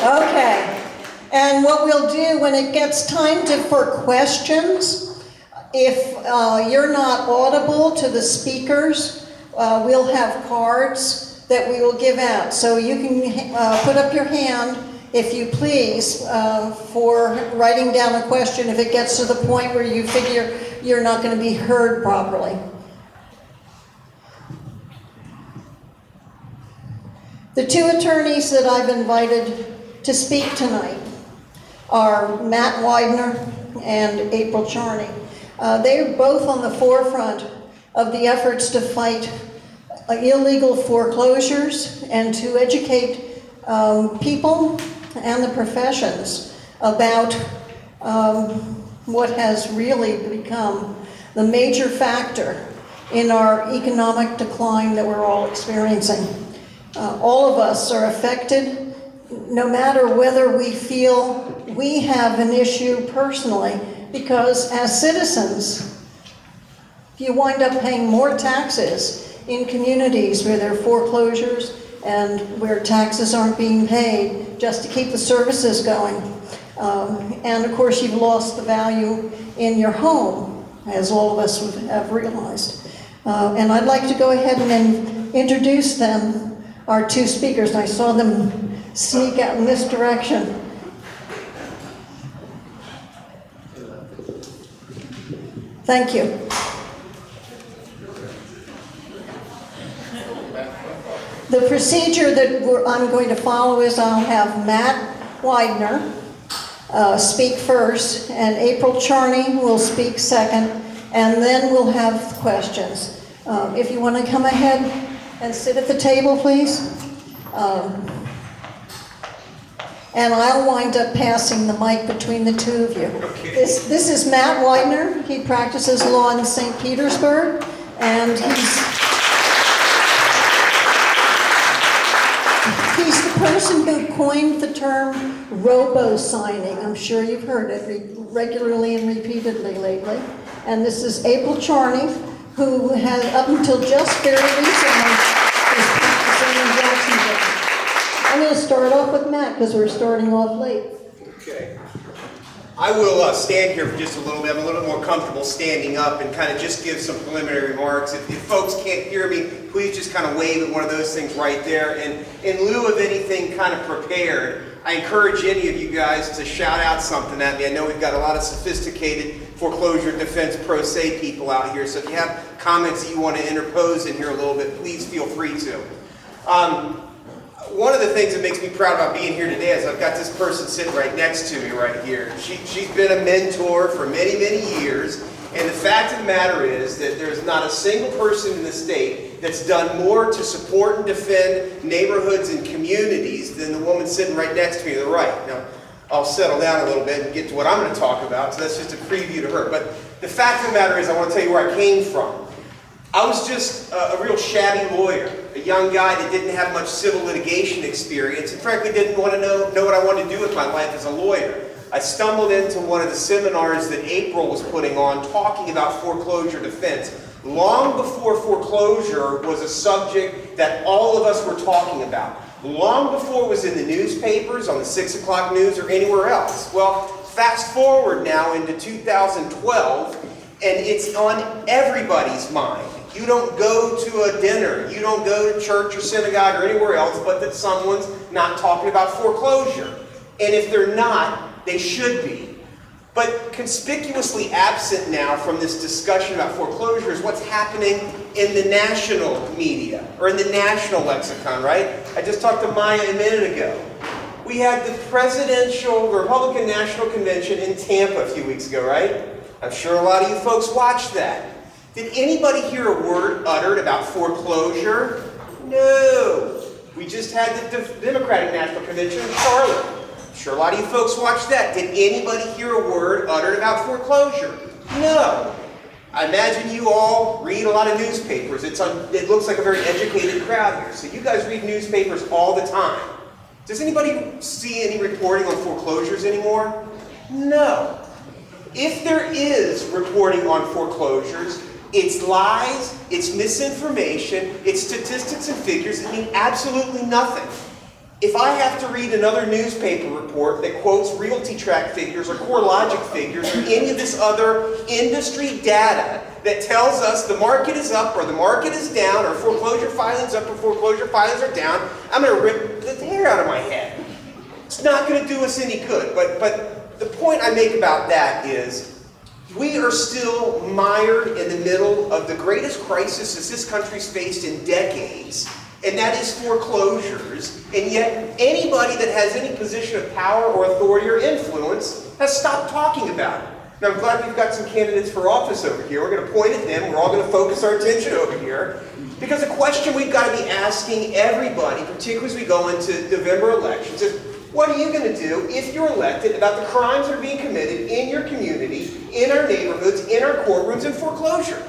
Okay. And what we'll do when it gets time for questions, if you're not audible to the speakers, we'll have cards that we will give out. So you can put up your hand, if you please, for writing down a question if it gets to the point where you figure you're not going to be heard properly. The two attorneys that I've invited to speak tonight are Matt Weidner and April Charney. They're both on the forefront of the efforts to fight illegal foreclosures and to educate people and the professions about what has really become the major factor in our economic decline that we're all experiencing. All of us are affected, no matter whether we feel we have an issue personally, because as citizens, you wind up paying more taxes in communities where there are foreclosures and where taxes aren't being paid just to keep the services going. And of course, you've lost the value in your home, as all of us have realized. And I'd like to go ahead and introduce them, our two speakers. I saw them sneak out in this direction. Thank you. The procedure that I'm going to follow is I'll have Matt Weidner speak first, and April Charney will speak second, and then we'll have questions. If you want to come ahead and sit at the table, please. And I'll wind up passing the mic between the two of you. Okay. This is Matt Weidner. He practices law in St. Petersburg, and he's the person who coined the term robo-signing. I'm sure you've heard it regularly and repeatedly lately. And this is April Charney, who has, up until just very recently, was practicing in Jacksonville. I'm going to start off with Matt, because we're starting off late. Okay. I will stand here for just a little bit. I'm a little bit more comfortable standing up and kind of just give some preliminary remarks. If folks can't hear me, please just kind of wave at one of those things right there. And in lieu of anything kind of prepared, I encourage any of you guys to shout out something at me. I know we've got a lot of sophisticated foreclosure defense pro se people out here, so if you have comments that you want to interpose in here a little bit, please feel free to. One of the things that makes me proud about being here today is I've got this person sitting right next to me right here. She's been a mentor for many, many years, and the fact of the matter is that there's not a single person in the state that's done more to support and defend neighborhoods and communities than the woman sitting right next to me to the right. Now, I'll settle down a little bit and get to what I'm going to talk about, so that's just a preview to her. But the fact of the matter is I want to tell you where I came from. I was just a real shabby lawyer, a young guy that didn't have much civil litigation experience, and frankly didn't want to know what I wanted to do with my life as a lawyer. I stumbled into one of the seminars that April was putting on talking about foreclosure defense, long before foreclosure was a subject that all of us were talking about, long before it was in the newspapers, on the 6 o'clock news, or anywhere else. Well, fast forward now into 2012, and it's on everybody's mind. You don't go to a dinner, you don't go to church or synagogue or anywhere else but that someone's not talking about foreclosure. And if they're not, they should be. But conspicuously absent now from this discussion about foreclosure is what's happening in the national media, or in the national lexicon, right? I just talked to Maya a minute ago. We had the Republican National Convention in Tampa a few weeks ago, right? I'm sure a lot of you folks watched that. Did anybody hear a word uttered about foreclosure? No. We just had the Democratic National Convention in Charlotte. I'm sure a lot of you folks watched that. Did anybody hear a word uttered about foreclosure? No. I imagine you all read a lot of newspapers. It looks like a very educated crowd here. So you guys read newspapers all the time. Does anybody see any reporting on foreclosures anymore? No. If there is reporting on foreclosures, it's lies, it's misinformation, it's statistics and figures that mean absolutely nothing. If I have to read another newspaper report that quotes realty track figures or CoreLogic figures or any of this other industry data that tells us the market is up or the market is down or foreclosure filings up or foreclosure filings are down, I'm going to rip the hair out of my head. It's not going to do us any good. But the point I make about that is we are still mired in the middle of the greatest crisis that this country's faced in decades. And that is foreclosures, and yet anybody that has any position of power or authority or influence has stopped talking about it. Now I'm glad we've got some candidates for office over here. We're going to point at them, we're all going to focus our attention over here, because the question we've got to be asking everybody, particularly as we go into November elections, is what are you going to do if you're elected about the crimes that are being committed in your community, in our neighborhoods, in our courtrooms, in foreclosure?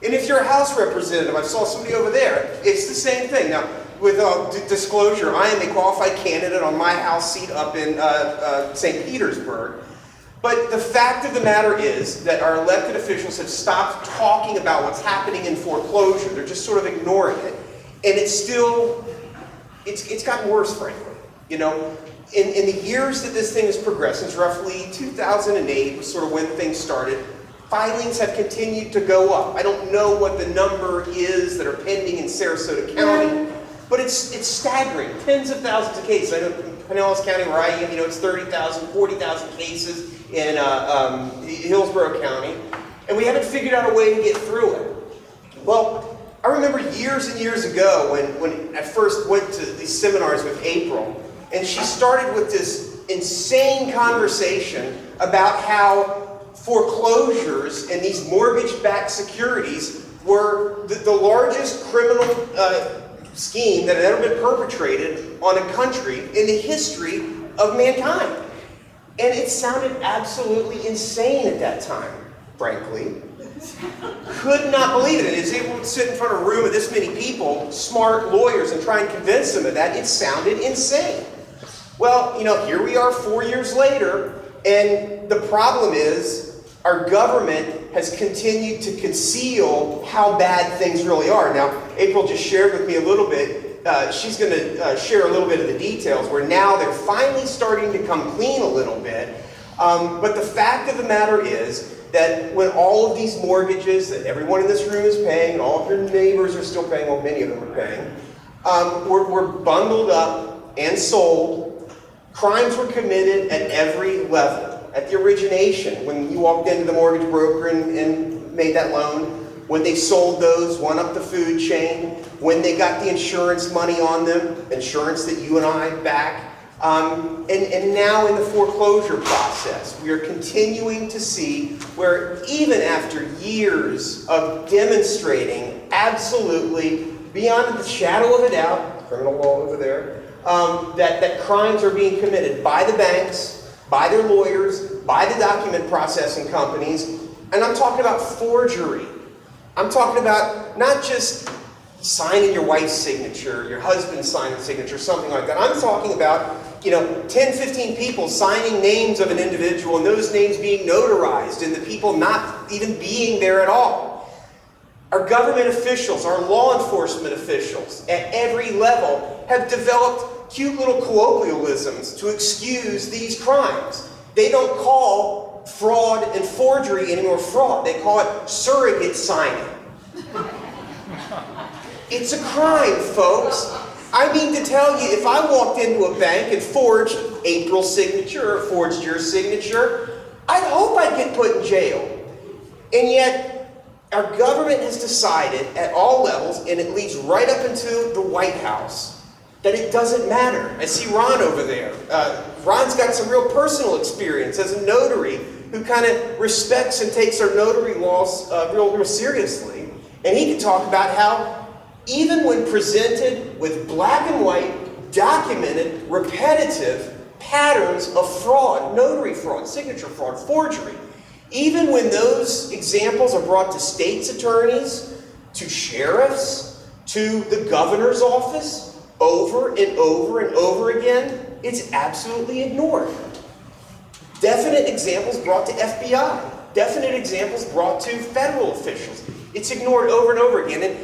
And if you're a House representative, I saw somebody over there, it's the same thing. Now, with disclosure, I am a qualified candidate on my House seat up in St. Petersburg. But the fact of the matter is that our elected officials have stopped talking about what's happening in foreclosure. They're just sort of ignoring it. And it's gotten worse, frankly. You know, in the years that this thing has progressed, since roughly 2008 was sort of when things started, filings have continued to go up. I don't know what the number is that are pending in Sarasota County, but it's staggering. Tens of thousands of cases. I know in Pinellas County where I am, you know, it's 30,000, 40,000 cases in Hillsborough County, and we haven't figured out a way to get through it. Well, I remember years and years ago when I first went to these seminars with April, and she started with this insane conversation about how foreclosures and these mortgage-backed securities were the largest criminal scheme that had ever been perpetrated on a country in the history of mankind. And it sounded absolutely insane at that time, frankly. Could not believe it. And as able to sit in front of a room of this many people, smart lawyers, and try and convince them of that, it sounded insane. Well, you know, here we are 4 years later, and the problem is our government has continued to conceal how bad things really are. Now, April just shared with me a little bit. She's going to share a little bit of the details where now they're finally starting to come clean a little bit. But the fact of the matter is that when all of these mortgages that everyone in this room is paying, and all of your neighbors are still paying, well, many of them are paying, were bundled up and sold, crimes were committed at every level. At the origination, when you walked into the mortgage broker and made that loan, when they sold those, went up the food chain, when they got the insurance money on them, insurance that you and I back, and now in the foreclosure process, we are continuing to see where even after years of demonstrating absolutely, beyond the shadow of a doubt, criminal law over there, that crimes are being committed by the banks, by their lawyers, by the document processing companies, and I'm talking about forgery. I'm talking about not just signing your wife's signature, your husband's signing signature, something like that. I'm talking about, you know, 10, 15 people signing names of an individual and those names being notarized and the people not even being there at all. Our government officials, our law enforcement officials at every level have developed cute little colloquialisms to excuse these crimes. They don't call fraud and forgery anymore fraud. They call it surrogate signing. It's a crime, folks. I mean to tell you, if I walked into a bank and forged April's signature or forged your signature, I'd hope I'd get put in jail. And yet, our government has decided at all levels, and it leads right up into the White House, that it doesn't matter. I see Ron over there. Ron's got some real personal experience as a notary who kind of respects and takes our notary laws real seriously. And he can talk about how even when presented with black and white, documented, repetitive patterns of fraud, notary fraud, signature fraud, forgery, even when those examples are brought to state's attorneys, to sheriffs, to the governor's office, over and over and over again, it's absolutely ignored. Definite examples brought to FBI. Definite examples brought to federal officials. It's ignored over and over again. And,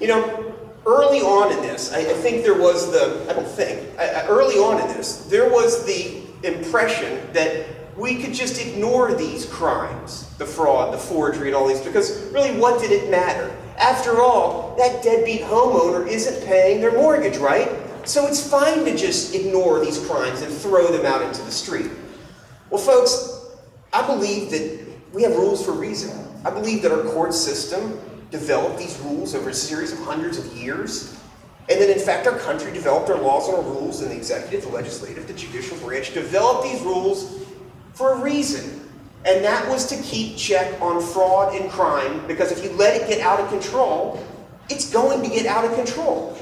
you know, early on in this, I think there was early on in this, there was the impression that we could just ignore these crimes, the fraud, the forgery, and all these, because really, what did it matter? After all, that deadbeat homeowner isn't paying their mortgage, right? So it's fine to just ignore these crimes and throw them out into the street. Well, folks, I believe that we have rules for a reason. I believe that our court system developed these rules over a series of hundreds of years, and that in fact our country developed our laws and our rules, and the executive, the legislative, the judicial branch developed these rules for a reason. And that was to keep check on fraud and crime, because if you let it get out of control, it's going to get out of control.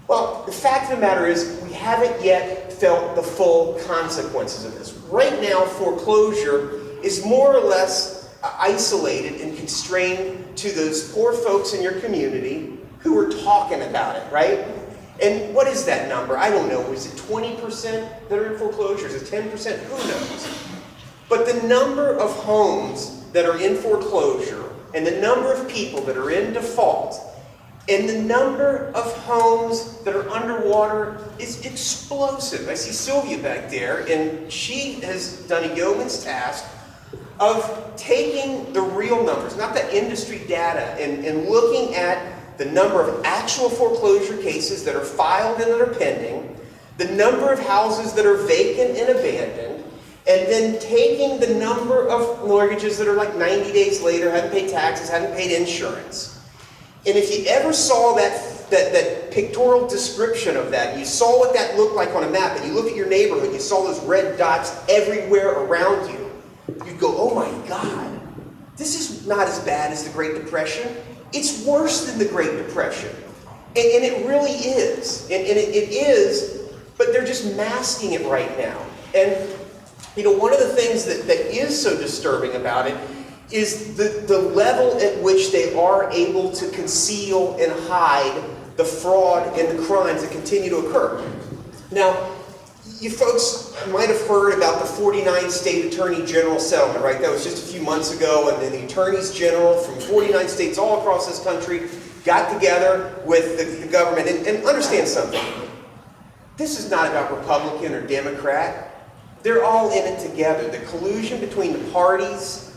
Well, the fact of the matter is, we haven't yet felt the full consequences of this. Right now, foreclosure is more or less isolated and constrained to those poor folks in your community who are talking about it, right? And what is that number? I don't know. Is it 20% that are in foreclosure? Is it 10%? Who knows? But the number of homes that are in foreclosure, and the number of people that are in default, and the number of homes that are underwater is explosive. I see Sylvia back there, and she has done a yeoman's task of taking the real numbers, not the industry data, and looking at the number of actual foreclosure cases that are filed and that are pending, the number of houses that are vacant and abandoned, and then taking the number of mortgages that are like 90 days later, haven't paid taxes, haven't paid insurance. And if you ever saw that pictorial description of that, and you saw what that looked like on a map, and you look at your neighborhood, you saw those red dots everywhere around you, you'd go, oh my God, this is not as bad as the Great Depression. It's worse than the Great Depression. And it really is. And it is, but they're just masking it right now. And you know, one of the things that is so disturbing about it is the level at which they are able to conceal and hide the fraud and the crimes that continue to occur. Now, you folks might have heard about the 49 state attorney general settlement, right? That was just a few months ago, and then the attorneys general from 49 states all across this country got together with the government. And understand something. This is not about Republican or Democrat. They're all in it together. The collusion between the parties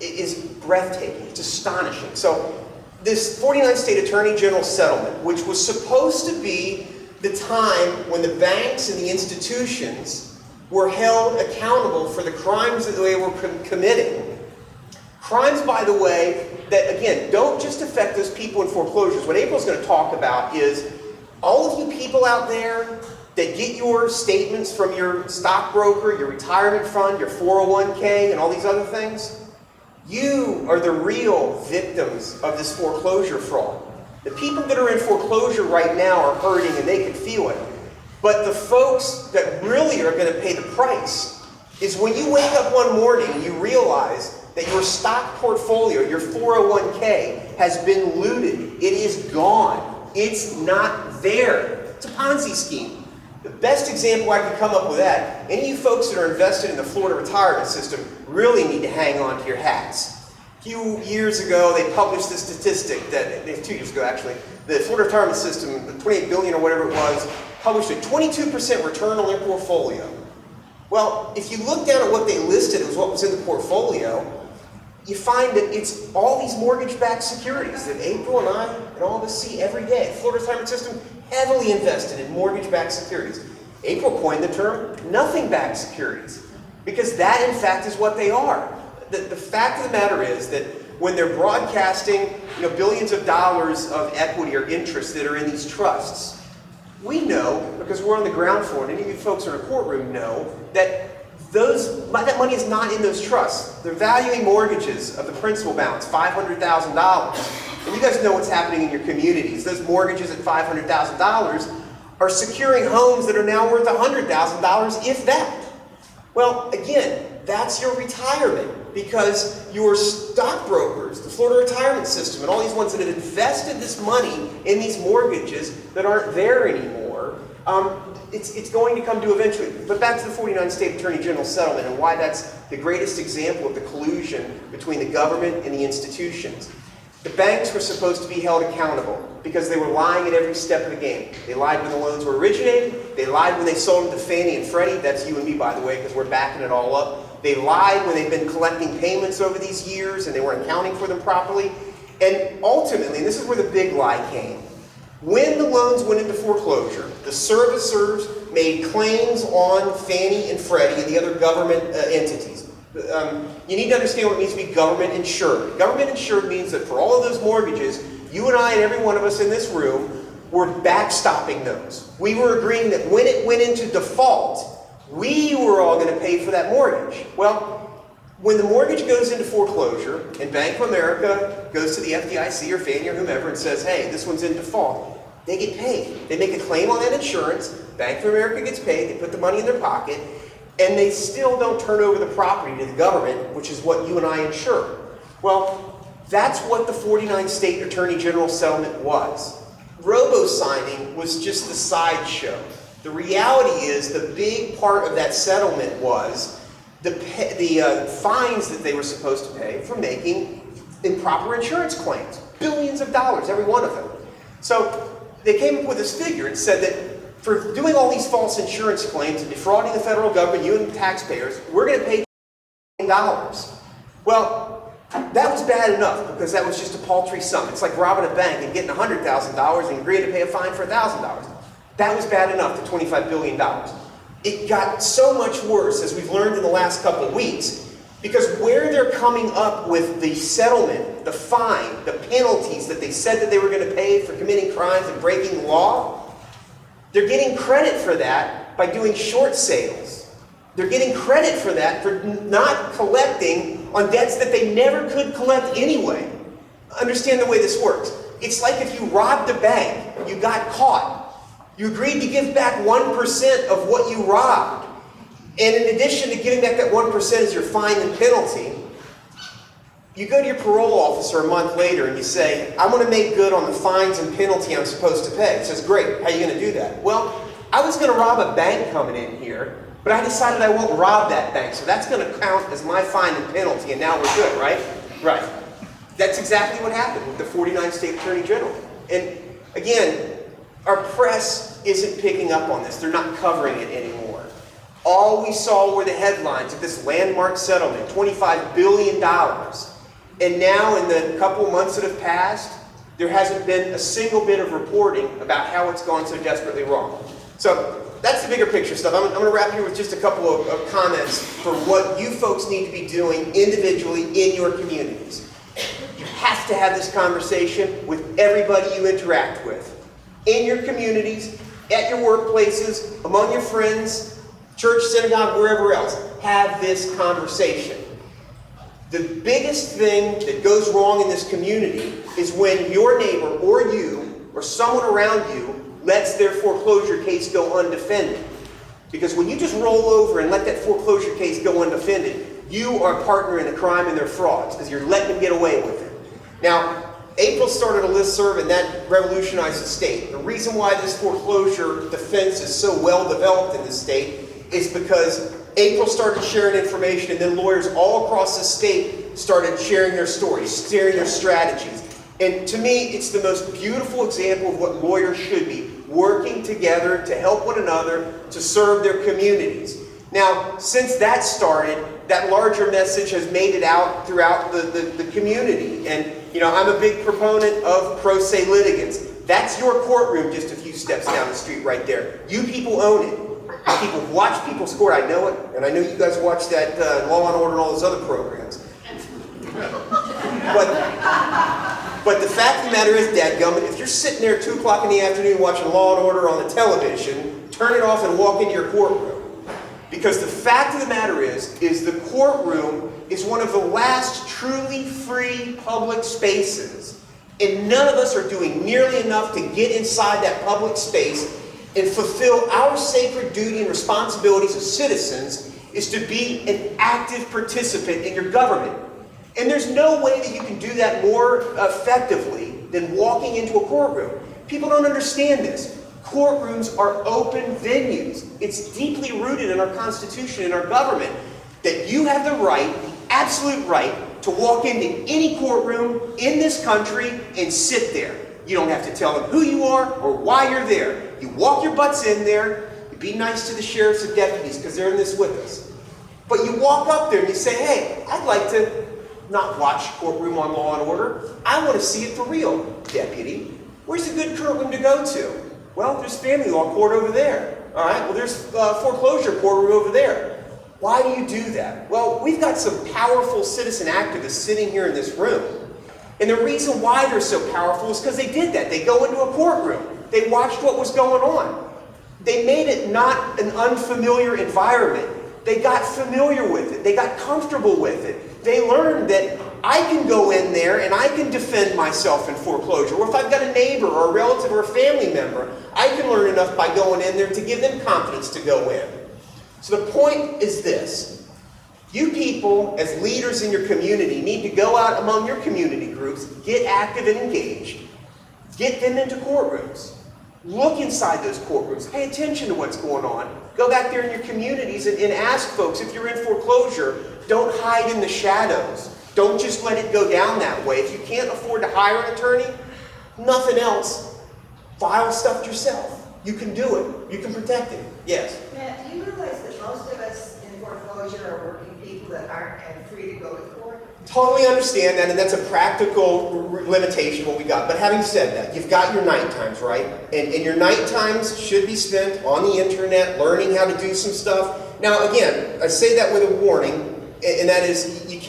is breathtaking. It's astonishing. So this 49 state attorney general settlement, which was supposed to be the time when the banks and the institutions were held accountable for the crimes that they were committing. Crimes, by the way, that, again, don't just affect those people in foreclosures. What April's going to talk about is all of you people out there that get your statements from your stockbroker, your retirement fund, your 401k, and all these other things. You are the real victims of this foreclosure fraud. The people that are in foreclosure right now are hurting, and they can feel it. But the folks that really are going to pay the price is when you wake up one morning and you realize that your stock portfolio, your 401k, has been looted. It is gone. It's not there. It's a Ponzi scheme. The best example I could come up with that, any of you folks that are invested in the Florida retirement system really need to hang on to your hats. A few years ago, they published this statistic that, 2 years ago actually, the Florida retirement system, the 28 billion or whatever it was, published a 22% return on their portfolio. Well, if you look down at what they listed as what was in the portfolio, you find that it's all these mortgage-backed securities that April and I and all of us see every day. The Florida retirement system heavily invested in mortgage-backed securities. April coined the term nothing-backed securities, because that, in fact, is what they are. The fact of the matter is that when they're broadcasting, billions of dollars of equity or interest that are in these trusts, we know, because we're on the ground floor, and any of you folks in a courtroom know, that that money is not in those trusts. They're valuing mortgages of the principal balance, $500,000. And you guys know what's happening in your communities. Those mortgages at $500,000 are securing homes that are now worth $100,000, if that. Well, again, that's your retirement, because your stockbrokers, the Florida retirement system, and all these ones that have invested this money in these mortgages that aren't there anymore, it's going to come to eventually. But back to the 49 state attorney general settlement and why that's the greatest example of the collusion between the government and the institutions. The banks were supposed to be held accountable. because they were lying at every step of the game. They lied when the loans were originated. They lied when they sold them to Fannie and Freddie. That's you and me, by the way, because we're backing it all up. They lied when they've been collecting payments over these years and they weren't accounting for them properly. And ultimately, and this is where the big lie came, when the loans went into foreclosure, the servicers made claims on Fannie and Freddie and the other government entities. You need to understand what it means to be government insured. Government insured means that for all of those mortgages, you and I and every one of us in this room were backstopping those. We were agreeing that when it went into default, we were all going to pay for that mortgage. Well, when the mortgage goes into foreclosure and Bank of America goes to the FDIC or Fannie or whomever and says, hey, this one's in default, they get paid. They make a claim on that insurance, Bank of America gets paid, they put the money in their pocket, and they still don't turn over the property to the government, which is what you and I insure. Well, that's what the 49 state attorney general settlement was. Robo-signing was just the sideshow. The reality is the big part of that settlement was the fines that they were supposed to pay for making improper insurance claims. Billions of dollars, every one of them. So they came up with this figure and said that for doing all these false insurance claims and defrauding the federal government, you and the taxpayers, we're going to pay $1 million. Well, that was bad enough because that was just a paltry sum. It's like robbing a bank and getting $100,000 and agreeing to pay a fine for $1,000. That was bad enough, the $25 billion. It got so much worse, as we've learned in the last couple of weeks, because where they're coming up with the settlement, the fine, the penalties that they said that they were going to pay for committing crimes and breaking the law, they're getting credit for that by doing short sales. They're getting credit for that for not collecting on debts that they never could collect anyway. Understand the way this works. It's like if you robbed a bank, you got caught. You agreed to give back 1% of what you robbed. And in addition to giving back that 1% as your fine and penalty, you go to your parole officer a month later and you say, I want to make good on the fines and penalty I'm supposed to pay. He says, great, how are you going to do that? Well, I was going to rob a bank coming in here, but I decided I won't rob that bank, so that's going to count as my fine and penalty, and now we're good, right? Right. That's exactly what happened with the 49 state attorney general. And again, our press isn't picking up on this. They're not covering it anymore. All we saw were the headlines of this landmark settlement, $25 billion. And now in the couple of months that have passed, there hasn't been a single bit of reporting about how it's gone so desperately wrong. So that's the bigger picture stuff. I'm going to wrap here with just a couple of comments for what you folks need to be doing individually in your communities. You have to have this conversation with everybody you interact with. In your communities, at your workplaces, among your friends, church, synagogue, wherever else. Have this conversation. The biggest thing that goes wrong in this community is when your neighbor or you or someone around you lets their foreclosure case go undefended. Because when you just roll over and let that foreclosure case go undefended, you are a partner in the crime and their frauds because you're letting them get away with it. Now, April started a listserv and that revolutionized the state. The reason why this foreclosure defense is so well developed in the state is because April started sharing information and then lawyers all across the state started sharing their stories, sharing their strategies. And to me, it's the most beautiful example of what lawyers should be, working together to help one another to serve their communities. Now, since that started, that larger message has made it out throughout the community. And, you know, I'm a big proponent of pro se litigants. That's your courtroom just a few steps down the street right there. You people own it. People watch People's Court. I know it. And I know you guys watch that Law and Order and all those other programs. But the fact of the matter is, dadgummit, if you're sitting there at 2 o'clock in the afternoon watching Law and Order on the television, turn it off and walk into your courtroom. Because the fact of the matter is the courtroom is one of the last truly free public spaces. And none of us are doing nearly enough to get inside that public space and fulfill our sacred duty and responsibilities as citizens is to be an active participant in your government. And there's no way that you can do that more effectively than walking into a courtroom. People don't understand this. Courtrooms are open venues. It's deeply rooted in our Constitution and our government that you have the right, the absolute right, to walk into any courtroom in this country and sit there. You don't have to tell them who you are or why you're there. You walk your butts in there, you be nice to the sheriffs and deputies because they're in this with us. But you walk up there and you say, hey, I'd like to not watch courtroom on Law and Order. I want to see it for real, deputy. Where's a good courtroom to go to? Well, there's family law court over there. All right, well, there's foreclosure courtroom over there. Why do you do that? Well, we've got some powerful citizen activists sitting here in this room. And the reason why they're so powerful is because they did that. They go into a courtroom. They watched what was going on. They made it not an unfamiliar environment. They got familiar with it. They got comfortable with it. They learned that I can go in there and I can defend myself in foreclosure. Or if I've got a neighbor or a relative or a family member, I can learn enough by going in there to give them confidence to go in. So the point is this. You people, as leaders in your community, need to go out among your community groups, get active and engaged, get them into courtrooms. Look inside those courtrooms. Pay attention to what's going on. Go back there in your communities and ask folks, if you're in foreclosure, don't hide in the shadows. Don't just let it go down that way. If you can't afford to hire an attorney, nothing else, file stuff yourself. You can do it. You can protect it. Yes? Matt, do you realize that most of us in foreclosure are working people that aren't free to go to court? Totally understand that, and that's a practical limitation what we got. But having said that, you've got your night times, right? And your night times should be spent on the internet, learning how to do some stuff. Now, again, I say that with a warning, and that is you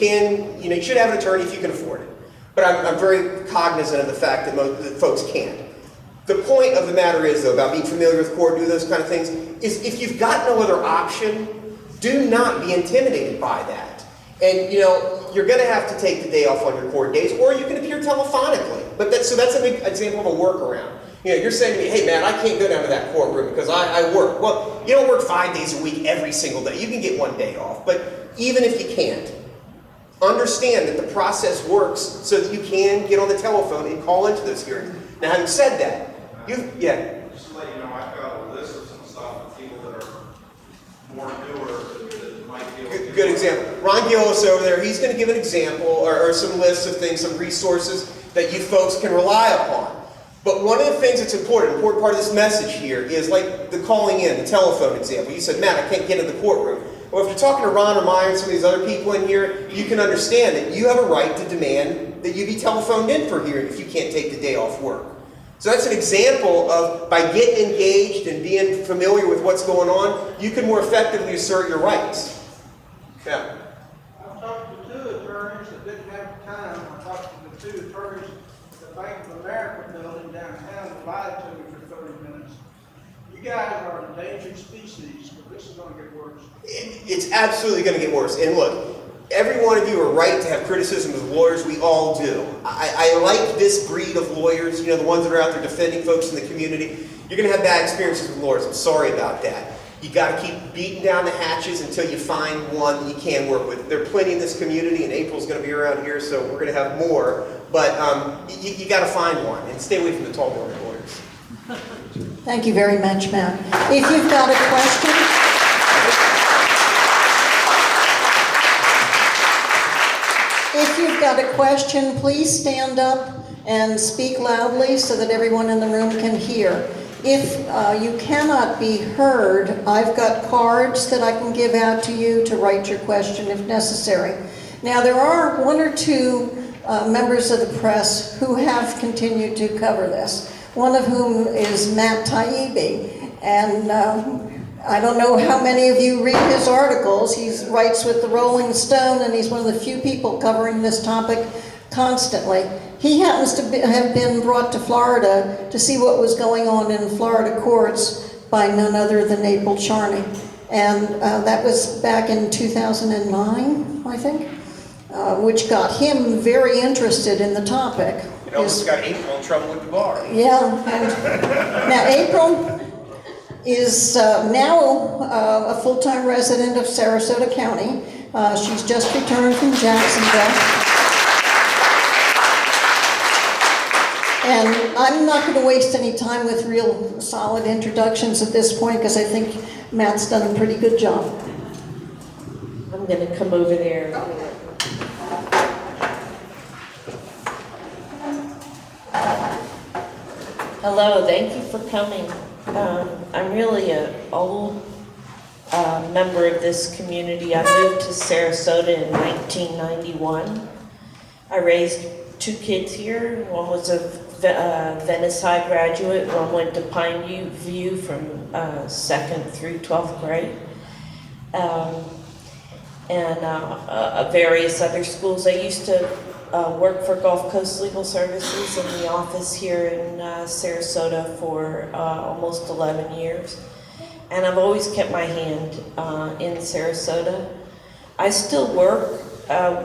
should have an attorney if you can afford it. But I'm very cognizant of the fact that that folks can't. The point of the matter is, though, about being familiar with court, do those kind of things, is if you've got no other option, do not be intimidated by that. And, you're going to have to take the day off on your court days, or you can appear telephonically. So that's a big example of a workaround. You're saying to me, hey, man, I can't go down to that courtroom because I work. Well, you don't work 5 days a week every single day. You can get one day off. But even if you can't, understand that the process works so that you can get on the telephone and call into those hearings. Now, having said that, Just to let you know, I've got a list of some stuff of people that are more newer that might be able to. Good example. Ron Gillis over there, he's going to give an example or some lists of things, some resources that you folks can rely upon. But one of the things that's important part of this message here is like the calling in, the telephone example. You said, Matt, I can't get in the courtroom. Well, if you're talking to Ron or Meyer and some of these other people in here, you can understand that you have a right to demand that you be telephoned in for hearing if you can't take the day off work. So that's an example of, by getting engaged and being familiar with what's going on, you can more effectively assert your rights. Yeah. I talked to 2 attorneys that didn't have time. I talked to the 2 attorneys at the Bank of America building downtown that lied to me for 30 minutes. You guys are an endangered species, but this is going to get worse. It's absolutely going to get worse. And look, every one of you are right to have criticism of lawyers. We all do. I like this breed of lawyers, the ones that are out there defending folks in the community. You're going to have bad experiences with lawyers. I'm sorry about that. You got to keep beating down the hatches until you find one that you can work with. There are plenty in this community, and April's going to be around here, so we're going to have more. But you got to find one, and stay away from the tall-born lawyers. Thank you very much, Matt. If you've got a question, please stand up and speak loudly so that everyone in the room can hear. If you cannot be heard, I've got cards that I can give out to you to write your question if necessary. Now, there are 1 or 2 members of the press who have continued to cover this, one of whom is Matt Taibbi. And I don't know how many of you read his articles. He writes with the Rolling Stone, and he's one of the few people covering this topic constantly. He happens to have been brought to Florida to see what was going on in Florida courts by none other than April Charney. And that was back in 2009, I think, which got him very interested in the topic. It almost got April in trouble with the bar. Yeah. Now, April is now a full-time resident of Sarasota County. She's just returned from Jacksonville. And I'm not going to waste any time with real solid introductions at this point because I think Matt's done a pretty good job. I'm going to come over there. Hello, thank you for coming. I'm really an old member of this community. I moved to Sarasota in 1991. I raised 2 kids here. One was a Venice High graduate, one went to Pine View from 2nd through 12th grade. And various other schools. I used to work for Gulf Coast Legal Services in the office here in Sarasota for almost 11 years. And I've always kept my hand in Sarasota. I still work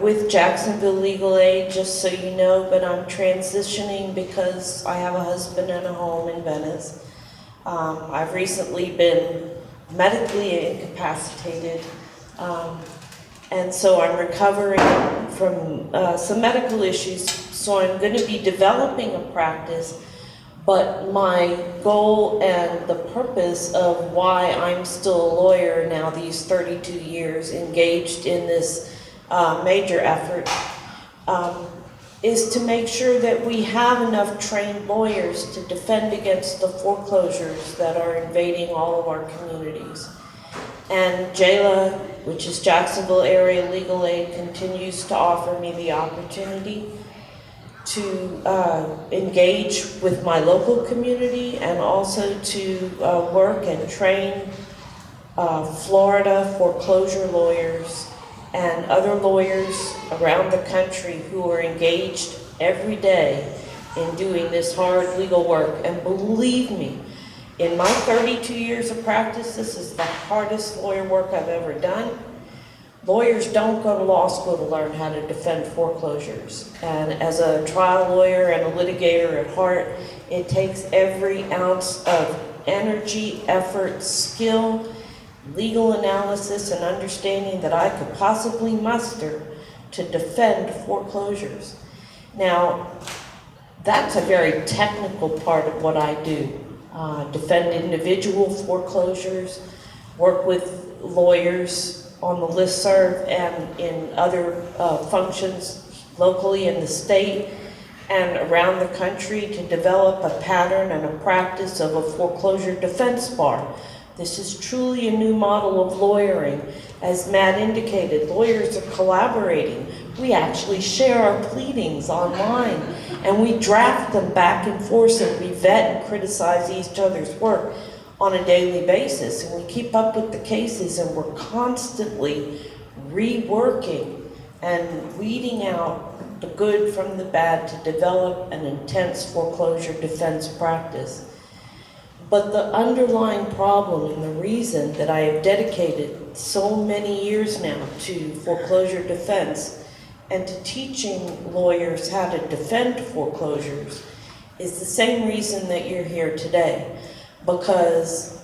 with Jacksonville Legal Aid, just so you know, but I'm transitioning because I have a husband and a home in Venice. I've recently been medically incapacitated, and so I'm recovering from some medical issues, so I'm going to be developing a practice, but my goal and the purpose of why I'm still a lawyer now, these 32 years engaged in this major effort, is to make sure that we have enough trained lawyers to defend against the foreclosures that are invading all of our communities. And JALA, which is Jacksonville Area Legal Aid, continues to offer me the opportunity to engage with my local community and also to work and train Florida foreclosure lawyers and other lawyers around the country who are engaged every day in doing this hard legal work. And believe me, in my 32 years of practice, this is the hardest lawyer work I've ever done. Lawyers don't go to law school to learn how to defend foreclosures. And as a trial lawyer and a litigator at heart, it takes every ounce of energy, effort, skill, legal analysis, and understanding that I could possibly muster to defend foreclosures. Now, that's a very technical part of what I do. Defend individual foreclosures, work with lawyers on the listserv and in other functions locally in the state and around the country to develop a pattern and a practice of a foreclosure defense bar. This is truly a new model of lawyering. As Matt indicated, lawyers are collaborating. We actually share our pleadings online, and we draft them back and forth, and we vet and criticize each other's work on a daily basis, and we keep up with the cases, and we're constantly reworking and weeding out the good from the bad to develop an intense foreclosure defense practice. But the underlying problem and the reason that I have dedicated so many years now to foreclosure defense and to teaching lawyers how to defend foreclosures is the same reason that you're here today. Because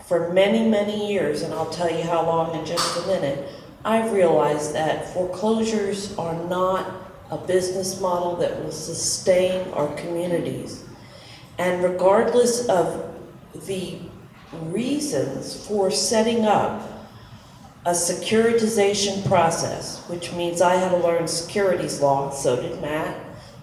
for many, many years, and I'll tell you how long in just a minute, I've realized that foreclosures are not a business model that will sustain our communities. And regardless of the reasons for setting up a securitization process, which means I had to learn securities law, so did Matt,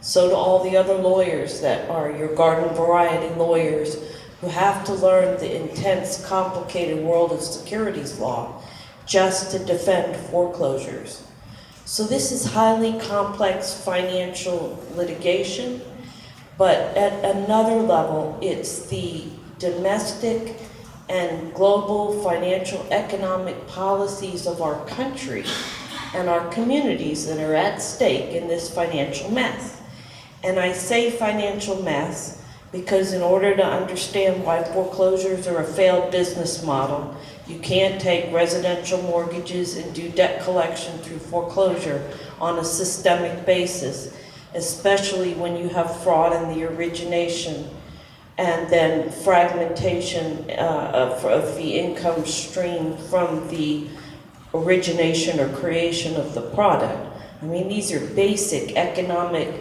so do all the other lawyers that are your garden variety lawyers who have to learn the intense, complicated world of securities law just to defend foreclosures. So this is highly complex financial litigation. But at another level, it's the domestic and global financial economic policies of our country and our communities that are at stake in this financial mess. And I say financial mess because in order to understand why foreclosures are a failed business model, you can't take residential mortgages and do debt collection through foreclosure on a systemic basis, especially when you have fraud in the origination and then fragmentation of the income stream from the origination or creation of the product. I mean, these are basic economic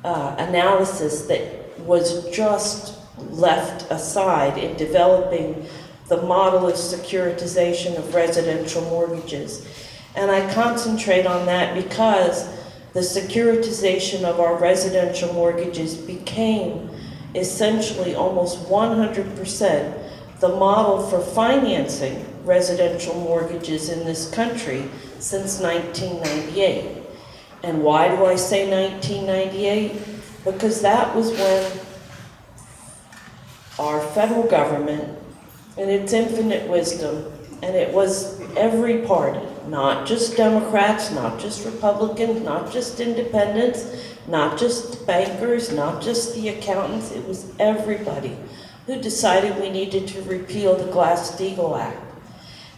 analysis that was just left aside in developing the model of securitization of residential mortgages. And I concentrate on that because the securitization of our residential mortgages became essentially almost 100% the model for financing residential mortgages in this country since 1998. And why do I say 1998? Because that was when our federal government, in its infinite wisdom, and it was every party, not just Democrats, not just Republicans, not just independents, not just bankers, not just the accountants, it was everybody who decided we needed to repeal the Glass-Steagall Act.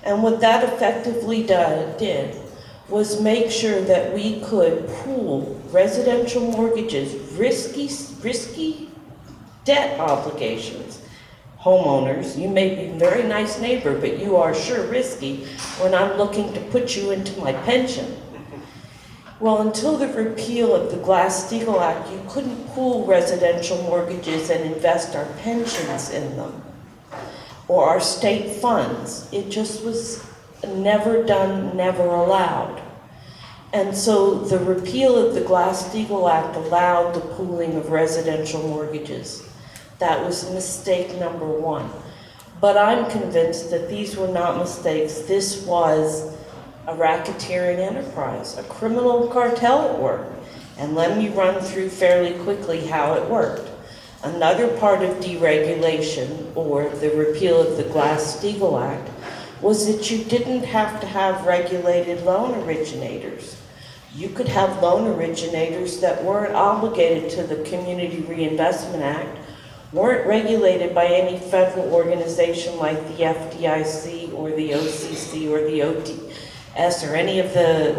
And what that effectively did was make sure that we could pool residential mortgages, risky debt obligations. Homeowners, you may be a very nice neighbor, but you are sure risky when I'm looking to put you into my pension. Well, until the repeal of the Glass-Steagall Act, you couldn't pool residential mortgages and invest our pensions in them or our state funds. It just was never done, never allowed. And so the repeal of the Glass-Steagall Act allowed the pooling of residential mortgages. That was mistake number one. But I'm convinced that these were not mistakes. This was a racketeering enterprise, a criminal cartel at work. And let me run through fairly quickly how it worked. Another part of deregulation, or the repeal of the Glass-Steagall Act, was that you didn't have to have regulated loan originators. You could have loan originators that weren't obligated to the Community Reinvestment Act, weren't regulated by any federal organization like the FDIC or the OCC or the OTS or any of the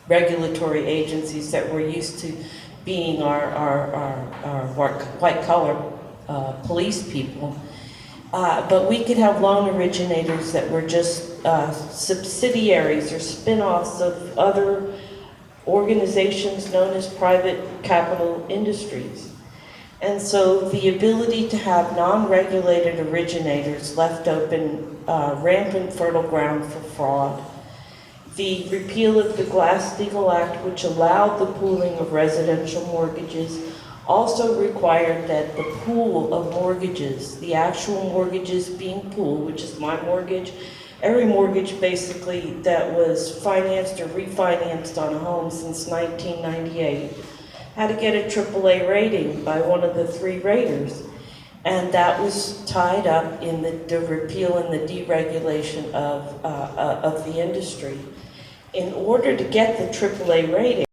regulatory agencies that we're used to being our white-collar police people. But we could have loan originators that were just subsidiaries or spin-offs of other organizations known as private capital industries. And so the ability to have non-regulated originators left open rampant fertile ground for fraud. The repeal of the Glass-Steagall Act, which allowed the pooling of residential mortgages, also required that the pool of mortgages, the actual mortgages being pooled, which is my mortgage, every mortgage basically that was financed or refinanced on a home since 1998, had to get a AAA rating by one of the 3 raters. And that was tied up in the repeal and the deregulation of the industry. In order to get the AAA rating,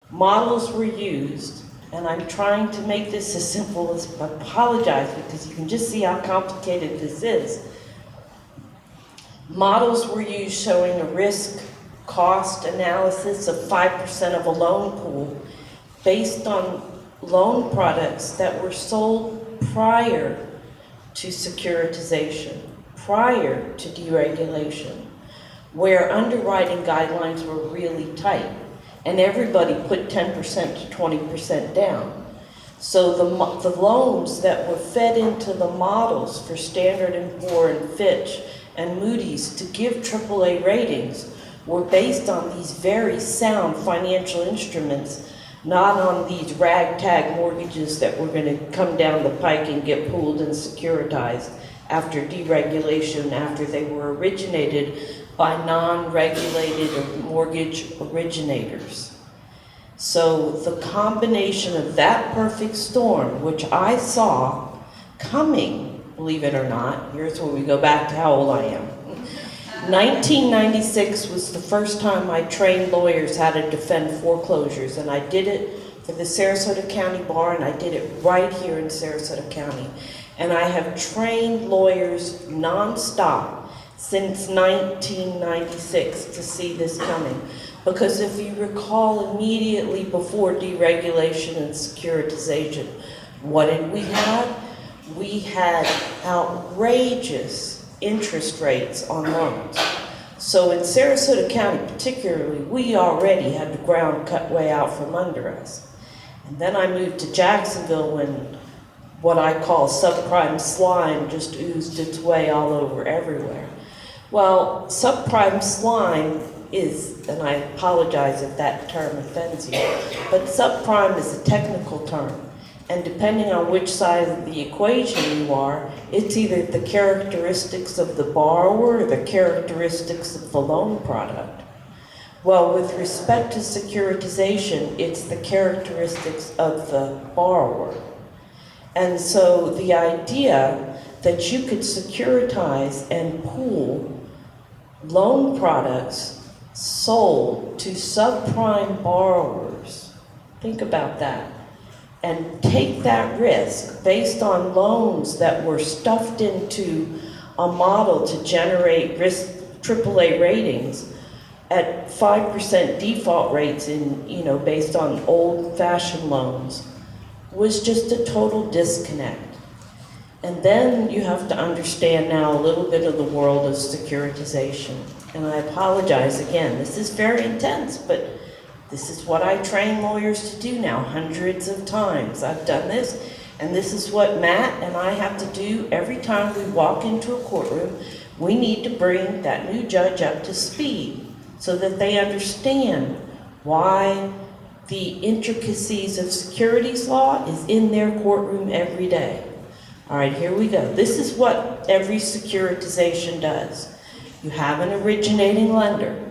models were used, and I'm trying to make this as simple as, I apologize because you can just see how complicated this is. Models were used showing a risk-cost analysis of 5% of a loan pool based on loan products that were sold prior to securitization, prior to deregulation, where underwriting guidelines were really tight, and everybody put 10% to 20% down. So the loans that were fed into the models for Standard & Poor's and Fitch and Moody's to give AAA ratings were based on these very sound financial instruments, not on these ragtag mortgages that were going to come down the pike and get pooled and securitized after deregulation, after they were originated by non-regulated mortgage originators. So the combination of that perfect storm, which I saw coming, believe it or not, here's where we go back to how old I am. 1996 was the first time I trained lawyers how to defend foreclosures, and I did it for the Sarasota County Bar, and I did it right here in Sarasota County. And I have trained lawyers nonstop since 1996 to see this coming. Because if you recall, immediately before deregulation and securitization, what did we have? We had outrageous interest rates on loans. So in Sarasota County particularly, we already had the ground cut way out from under us. And then I moved to Jacksonville when what I call subprime slime just oozed its way all over everywhere. Well, subprime slime is, and I apologize if that term offends you, but subprime is a technical term. And depending on which side of the equation you are, it's either the characteristics of the borrower or the characteristics of the loan product. Well, with respect to securitization, it's the characteristics of the borrower. And so the idea that you could securitize and pool loan products sold to subprime borrowers, think about that, and take that risk based on loans that were stuffed into a model to generate risk AAA ratings at 5% default rates in, based on old-fashioned loans, was just a total disconnect. And then you have to understand now a little bit of the world of securitization. And I apologize again, this is very intense, but this is what I train lawyers to do now, hundreds of times. I've done this, and this is what Matt and I have to do every time we walk into a courtroom. We need to bring that new judge up to speed so that they understand why the intricacies of securities law is in their courtroom every day. All right, here we go. This is what every securitization does. You have an originating lender,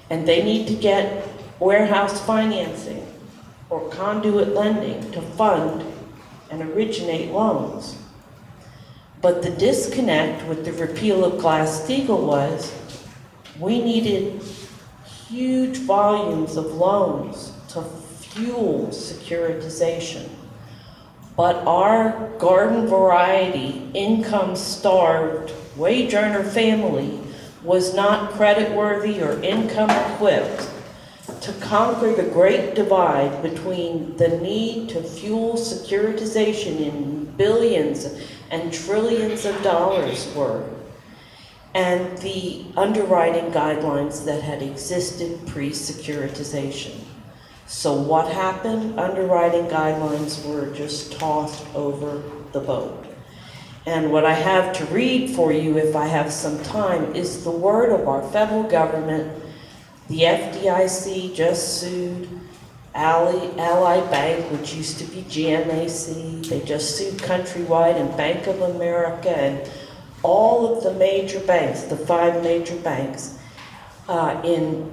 and they need to get warehouse financing or conduit lending to fund and originate loans. But the disconnect with the repeal of Glass-Steagall was we needed huge volumes of loans to fuel securitization. But our garden variety, income-starved, wage earner family was not creditworthy or income equipped to conquer the great divide between the need to fuel securitization in billions and trillions of dollars worth and the underwriting guidelines that had existed pre-securitization. So what happened? Underwriting guidelines were just tossed over the boat. And what I have to read for you, if I have some time, is the word of our federal government. The FDIC just sued Ally Bank, which used to be GMAC. They just sued Countrywide and Bank of America and all of the major banks, the 5 major banks, in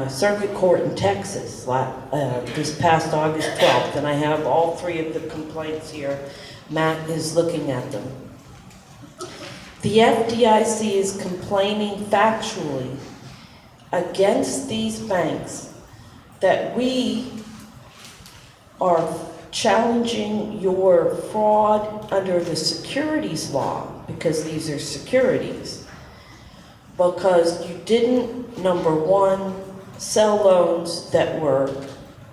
circuit court in Texas this past August 12th. And I have all 3 of the complaints here. Matt is looking at them. The FDIC is complaining factually against these banks that we are challenging your fraud under the securities law, because these are securities, because you didn't, number one, sell loans that were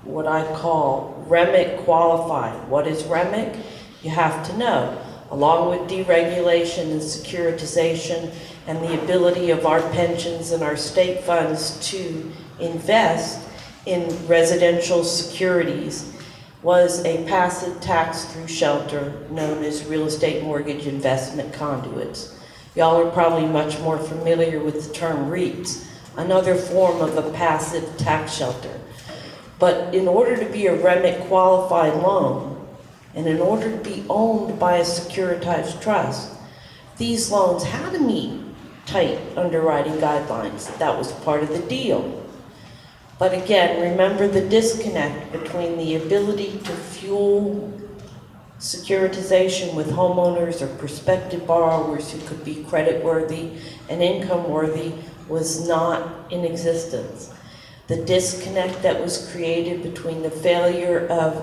what I call REMIC qualified. What is REMIC? You have to know, along with deregulation and securitization and the ability of our pensions and our state funds to invest in residential securities, was a passive tax-through shelter known as real estate mortgage investment conduits. Y'all are probably much more familiar with the term REITs, another form of a passive tax shelter. But in order to be a REMIC qualified loan, and in order to be owned by a securitized trust, these loans had to meet tight underwriting guidelines. That was part of the deal. But again, remember the disconnect between the ability to fuel securitization with homeowners or prospective borrowers who could be creditworthy and income worthy was not in existence. The disconnect that was created between the failure of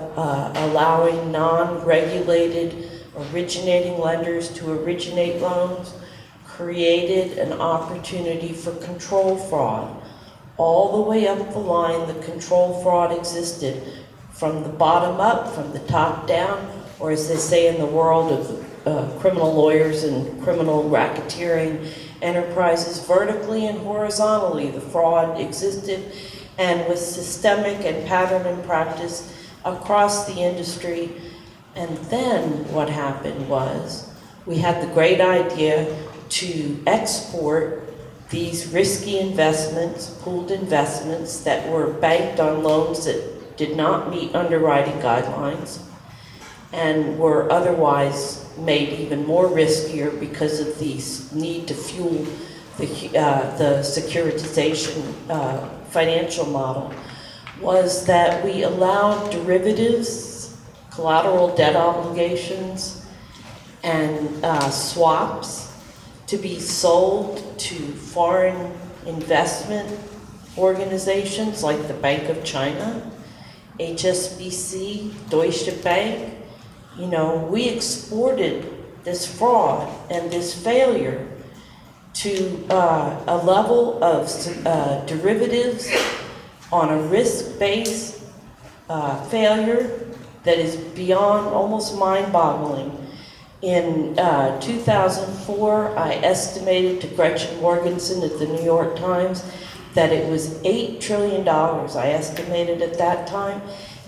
allowing non-regulated originating lenders to originate loans created an opportunity for control fraud. All the way up the line, the control fraud existed from the bottom up, from the top down, or as they say in the world of criminal lawyers and criminal racketeering enterprises, vertically and horizontally. The fraud existed and was systemic and pattern in practice across the industry. And then what happened was we had the great idea to export these risky investments, pooled investments that were banked on loans that did not meet underwriting guidelines and were otherwise made even more riskier because of the need to fuel the securitization financial model, was that we allowed derivatives, collateral debt obligations, and swaps to be sold to foreign investment organizations like the Bank of China, HSBC, Deutsche Bank. You know, we exported this fraud and this failure to a level of derivatives on a risk-based failure that is beyond almost mind-boggling. In 2004, I estimated to Gretchen Morgensen at the New York Times that it was $8 trillion, I estimated at that time.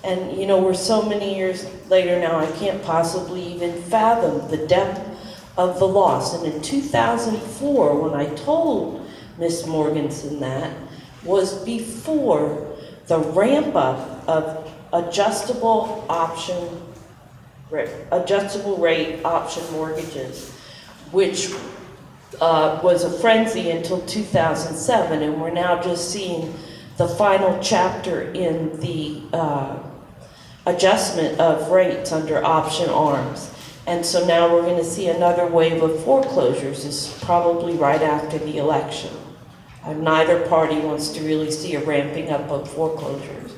And you know, we're so many years later now, I can't possibly even fathom the depth of the loss. And in 2004, when I told Ms. Morgensen that, was before the ramp up of adjustable rate option mortgages, which was a frenzy until 2007, and we're now just seeing the final chapter in the adjustment of rates under option arms. And so now we're going to see another wave of foreclosures. This is probably right after the election. Neither party wants to really see a ramping up of foreclosures.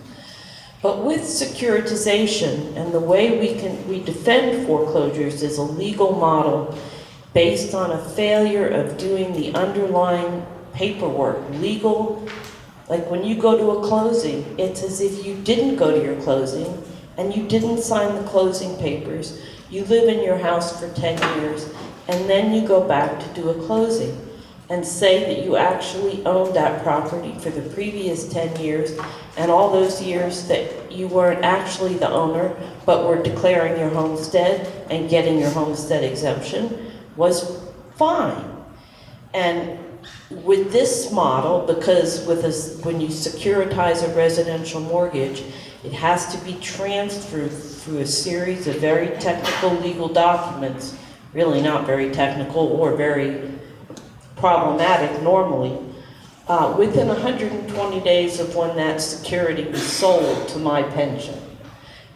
But with securitization and the way we defend foreclosures is a legal model based on a failure of doing the underlying paperwork, legal. Like when you go to a closing, it's as if you didn't go to your closing and you didn't sign the closing papers. You live in your house for 10 years and then you go back to do a closing and say that you actually owned that property for the previous 10 years and all those years that you weren't actually the owner but were declaring your homestead and getting your homestead exemption was fine. And with this model, because when you securitize a residential mortgage, it has to be transferred through a series of very technical legal documents, really not very technical or very problematic normally, within 120 days of when that security was sold to my pension.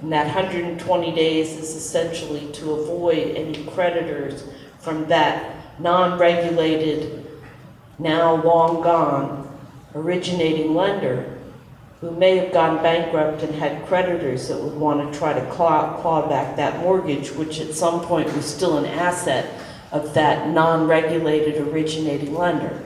And that 120 days is essentially to avoid any creditors from that non-regulated, now long gone, originating lender who may have gone bankrupt and had creditors that would want to try to claw back that mortgage, which at some point was still an asset of that non-regulated originating lender.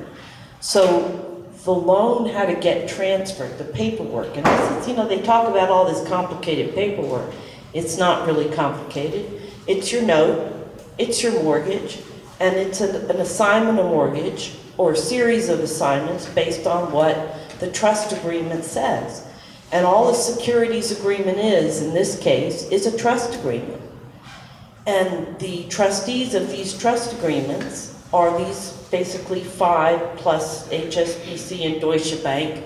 So the loan had to get transferred, the paperwork. And this is, you know, they talk about all this complicated paperwork. It's not really complicated. It's your note, it's your mortgage, and it's an assignment of mortgage or a series of assignments based on what the trust agreement says. And all the securities agreement is, in this case, is a trust agreement. And the trustees of these trust agreements are these basically 5 plus HSBC and Deutsche Bank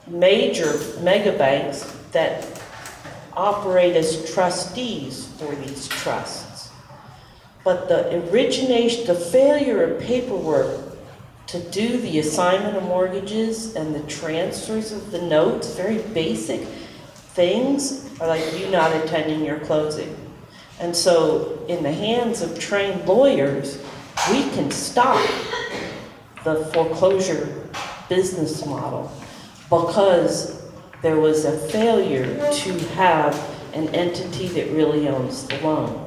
major mega banks that operate as trustees for these trusts. But the failure of paperwork to do the assignment of mortgages and the transfers of the notes, very basic things, are like you not attending your closing. And so in the hands of trained lawyers, we can stop the foreclosure business model because there was a failure to have an entity that really owns the loan.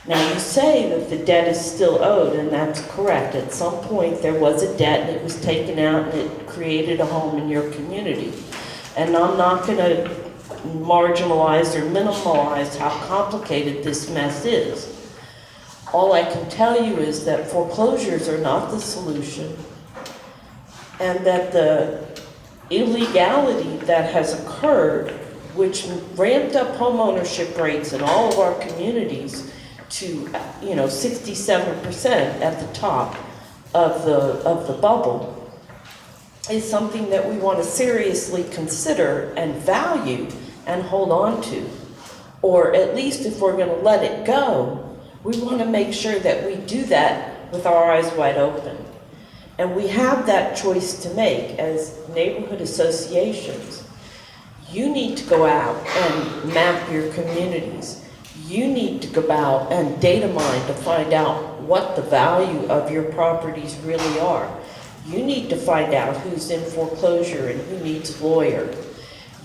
Now you say that the debt is still owed, and that's correct. At some point there was a debt and it was taken out and it created a home in your community. And I'm not going to marginalize or minimalize how complicated this mess is. All I can tell you is that foreclosures are not the solution, and that the illegality that has occurred, which ramped up home ownership rates in all of our communities to 67% at the top of the bubble, is something that we want to seriously consider and value and hold on to. Or at least if we're going to let it go, we want to make sure that we do that with our eyes wide open. And we have that choice to make as neighborhood associations. You need to go out and map your communities. You need to go out and data mine to find out what the value of your properties really are. You need to find out who's in foreclosure and who needs a lawyer.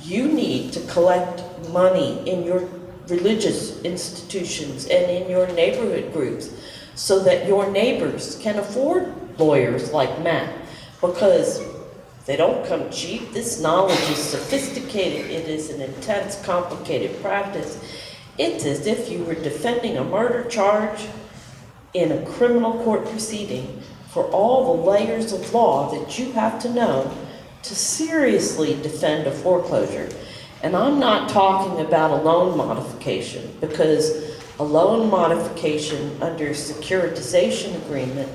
You need to collect money in your religious institutions and in your neighborhood groups so that your neighbors can afford lawyers like Matt, because they don't come cheap. This knowledge is sophisticated. It is an intense, complicated practice. It's as if you were defending a murder charge in a criminal court proceeding for all the layers of law that you have to know to seriously defend a foreclosure. And I'm not talking about a loan modification, because a loan modification under securitization agreement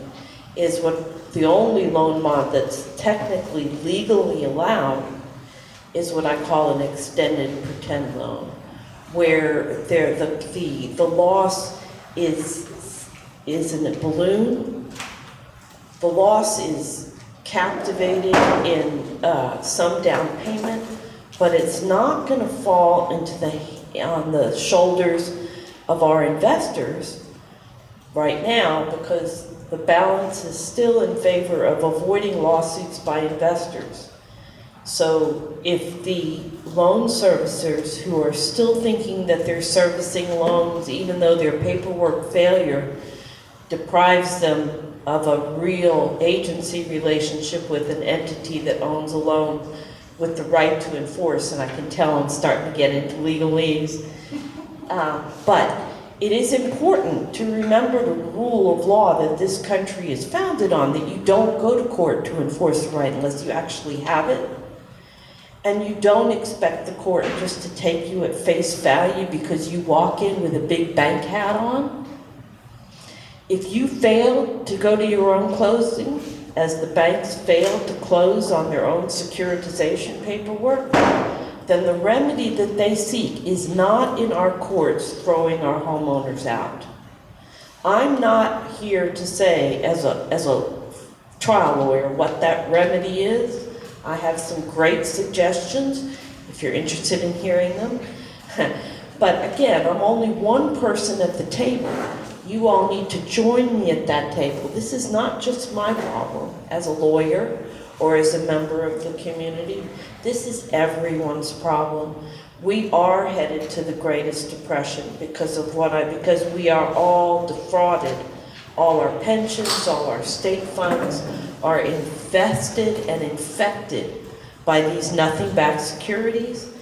is what the only loan mod that's technically legally allowed is what I call an extended pretend loan, where the loss is in a balloon. The loss is captivated in some down payment, but it's not going to fall on the shoulders of our investors right now, because the balance is still in favor of avoiding lawsuits by investors. So if the loan servicers who are still thinking that they're servicing loans, even though their paperwork failure deprives them of a real agency relationship with an entity that owns a loan with the right to enforce, and I can tell I'm starting to get into legalese, but it is important to remember the rule of law that this country is founded on, that you don't go to court to enforce the right unless you actually have it. And you don't expect the court just to take you at face value because you walk in with a big bank hat on. If you fail to go to your own closing, as the banks fail to close on their own securitization paperwork, then the remedy that they seek is not in our courts throwing our homeowners out. I'm not here to say, as a trial lawyer, what that remedy is. I have some great suggestions, if you're interested in hearing them. But again, I'm only one person at the table. You all need to join me at that table. This is not just my problem as a lawyer or as a member of the community. This is everyone's problem. We are headed to the greatest depression because we are all defrauded. All our pensions, all our state funds are invested and infected by these nothing-backed securities.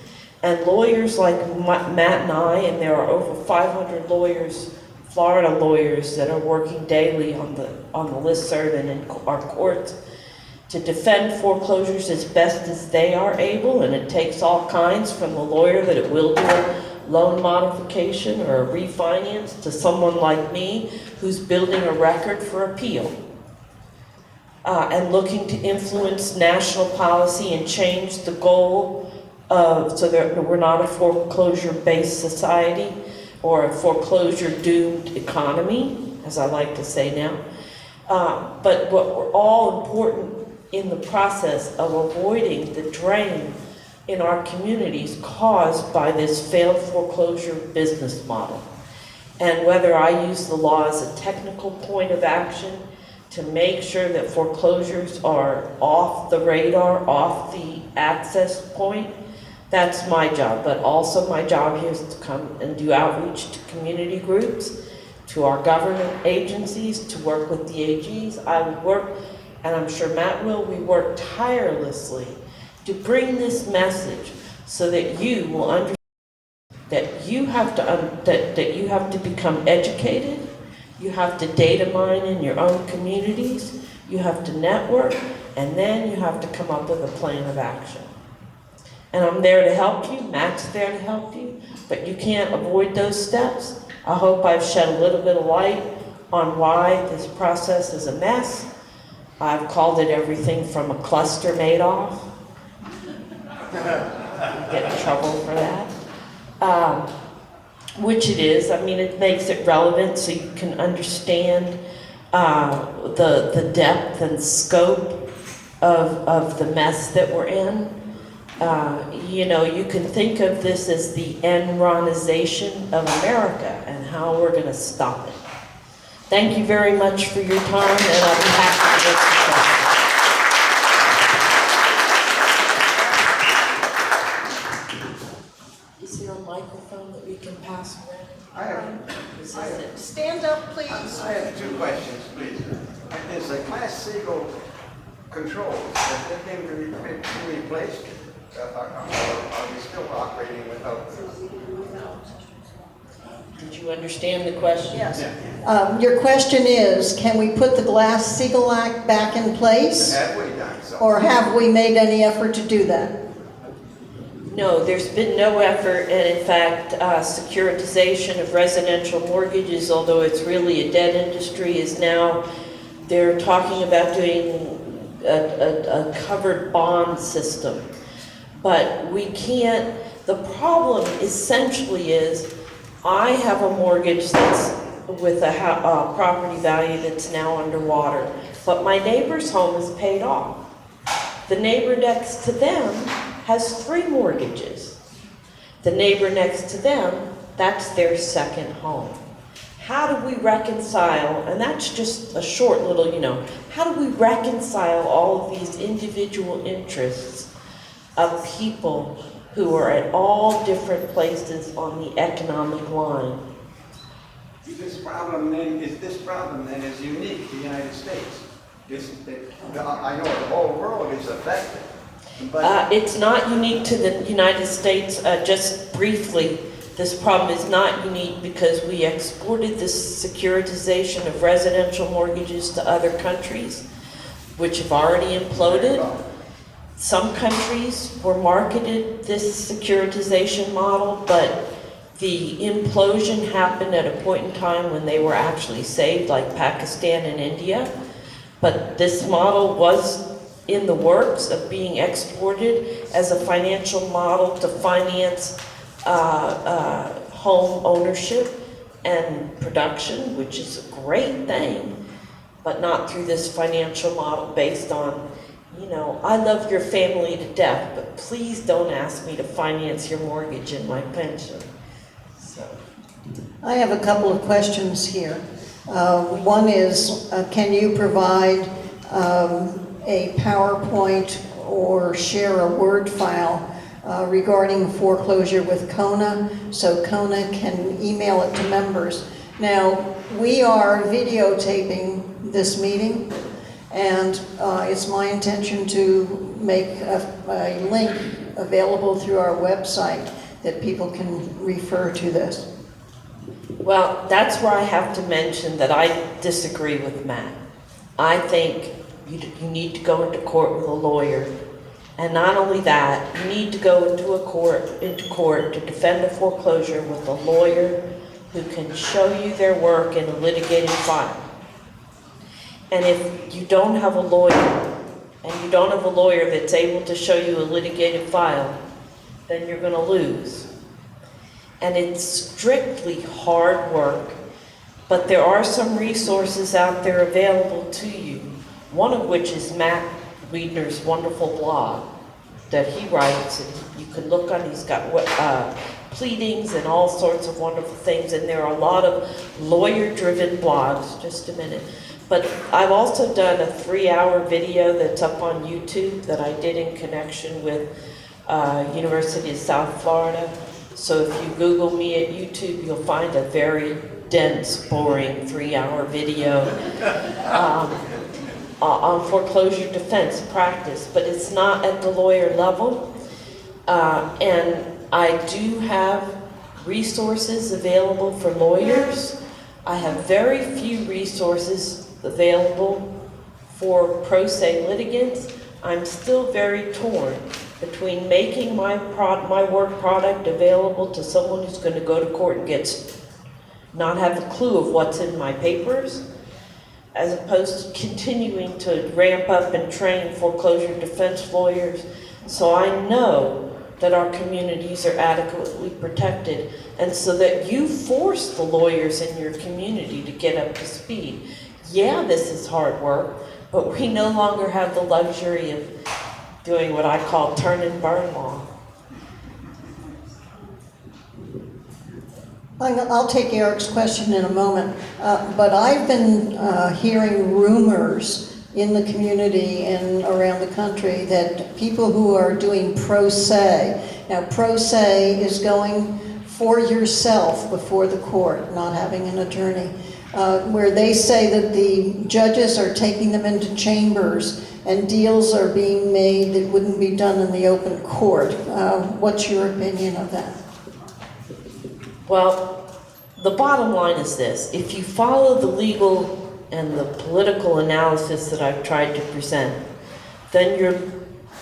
And lawyers like Matt and I, and there are over 500 lawyers, Florida lawyers, that are working daily on the listserv and in our courts to defend foreclosures as best as they are able, and it takes all kinds, from the lawyer that will do a loan modification or a refinance to someone like me who's building a record for appeal and looking to influence national policy and change the goal so that we're not a foreclosure-based society or a foreclosure-doomed economy, as I like to say now. But what we're all important in the process of avoiding the drain in our communities caused by this failed foreclosure business model. And whether I use the law as a technical point of action to make sure that foreclosures are off the radar, off the access point, that's my job. But also my job here is to come and do outreach to community groups, to our government agencies, to work with the AGs. I would work, and I'm sure Matt will, we work tirelessly to bring this message so that you will understand that you have to become educated, you have to data mine in your own communities, you have to network, and then you have to come up with a plan of action. And I'm there to help you, Matt's there to help you, but you can't avoid those steps. I hope I've shed a little bit of light on why this process is a mess. I've called it everything from a cluster made off. Get in trouble for that. Which it is. I mean, it makes it relevant so you can understand the depth and scope of the mess that we're in. You know, you can think of this as the Enronization of America and how we're going to stop it. Thank you very much for your time, and I'll be happy to answer questions. Is there a microphone that we can pass around? I have, Stand up, please. I have two questions, please. Is the Class C control, has that been replaced? Are we still operating without them? Did you understand the question? Yes. Your question is, can we put the Glass-Steagall Act back in place? Have we done so? Or have we made any effort to do that? No, there's been no effort, and in fact, securitization of residential mortgages, although it's really a dead industry, is now, they're talking about doing a covered bond system. But we can't, the problem essentially is, I have a mortgage that's with a property value that's now underwater, but my neighbor's home is paid off. The neighbor next to them has 3 mortgages. The neighbor next to them, that's their second home. How do we reconcile, and that's just a short little, you know, how do we reconcile all of these individual interests of people who are at all different places on the economic line? This problem then is unique to the United States. I know the whole world is affected. But It's not unique to the United States. Just briefly, this problem is not unique because we exported this securitization of residential mortgages to other countries, which have already imploded. Some countries were marketed this securitization model, but the implosion happened at a point in time when they were actually saved, like Pakistan and India. But this model was in the works of being exported as a financial model to finance home ownership and production, which is a great thing, but not through this financial model based on, you know, I love your family to death, but please don't ask me to finance your mortgage and my pension. So. I have a couple of questions here. One is, can you provide a PowerPoint or share a Word file regarding foreclosure with CONA, so CONA can email it to members? Now, we are videotaping this meeting, and it's my intention to make a link available through our website that people can refer to this. Well, that's where I have to mention that I disagree with Matt. I think you need to go into court with a lawyer. And not only that, you need to go into court to defend a foreclosure with a lawyer who can show you their work in a litigated file. And if you don't have a lawyer, and you don't have a lawyer that's able to show you a litigated file, then you're going to lose. And it's strictly hard work, but there are some resources out there available to you, one of which is Matt Weidner's wonderful blog that he writes, and you can look on, he's got pleadings and all sorts of wonderful things, and there are a lot of lawyer-driven blogs. Just a minute. But I've also done a 3-hour video that's up on YouTube that I did in connection with University of South Florida. So if you Google me at YouTube, you'll find a very dense, boring 3-hour video on foreclosure defense practice, but it's not at the lawyer level. And I do have resources available for lawyers. I have very few resources available for pro se litigants. I'm still very torn between making my work product available to someone who's going to go to court and not have a clue of what's in my papers, as opposed to continuing to ramp up and train foreclosure defense lawyers. So I know that our communities are adequately protected, and so that you force the lawyers in your community to get up to speed. Yeah, this is hard work, but we no longer have the luxury of doing what I call turn and burn law. I'll take Eric's question in a moment, but I've been hearing rumors in the community and around the country that people who are doing pro se, now pro se is going for yourself before the court, not having an attorney, where they say that the judges are taking them into chambers and deals are being made that wouldn't be done in the open court. What's your opinion of that? Well, the bottom line is this. If you follow the legal and the political analysis that I've tried to present, then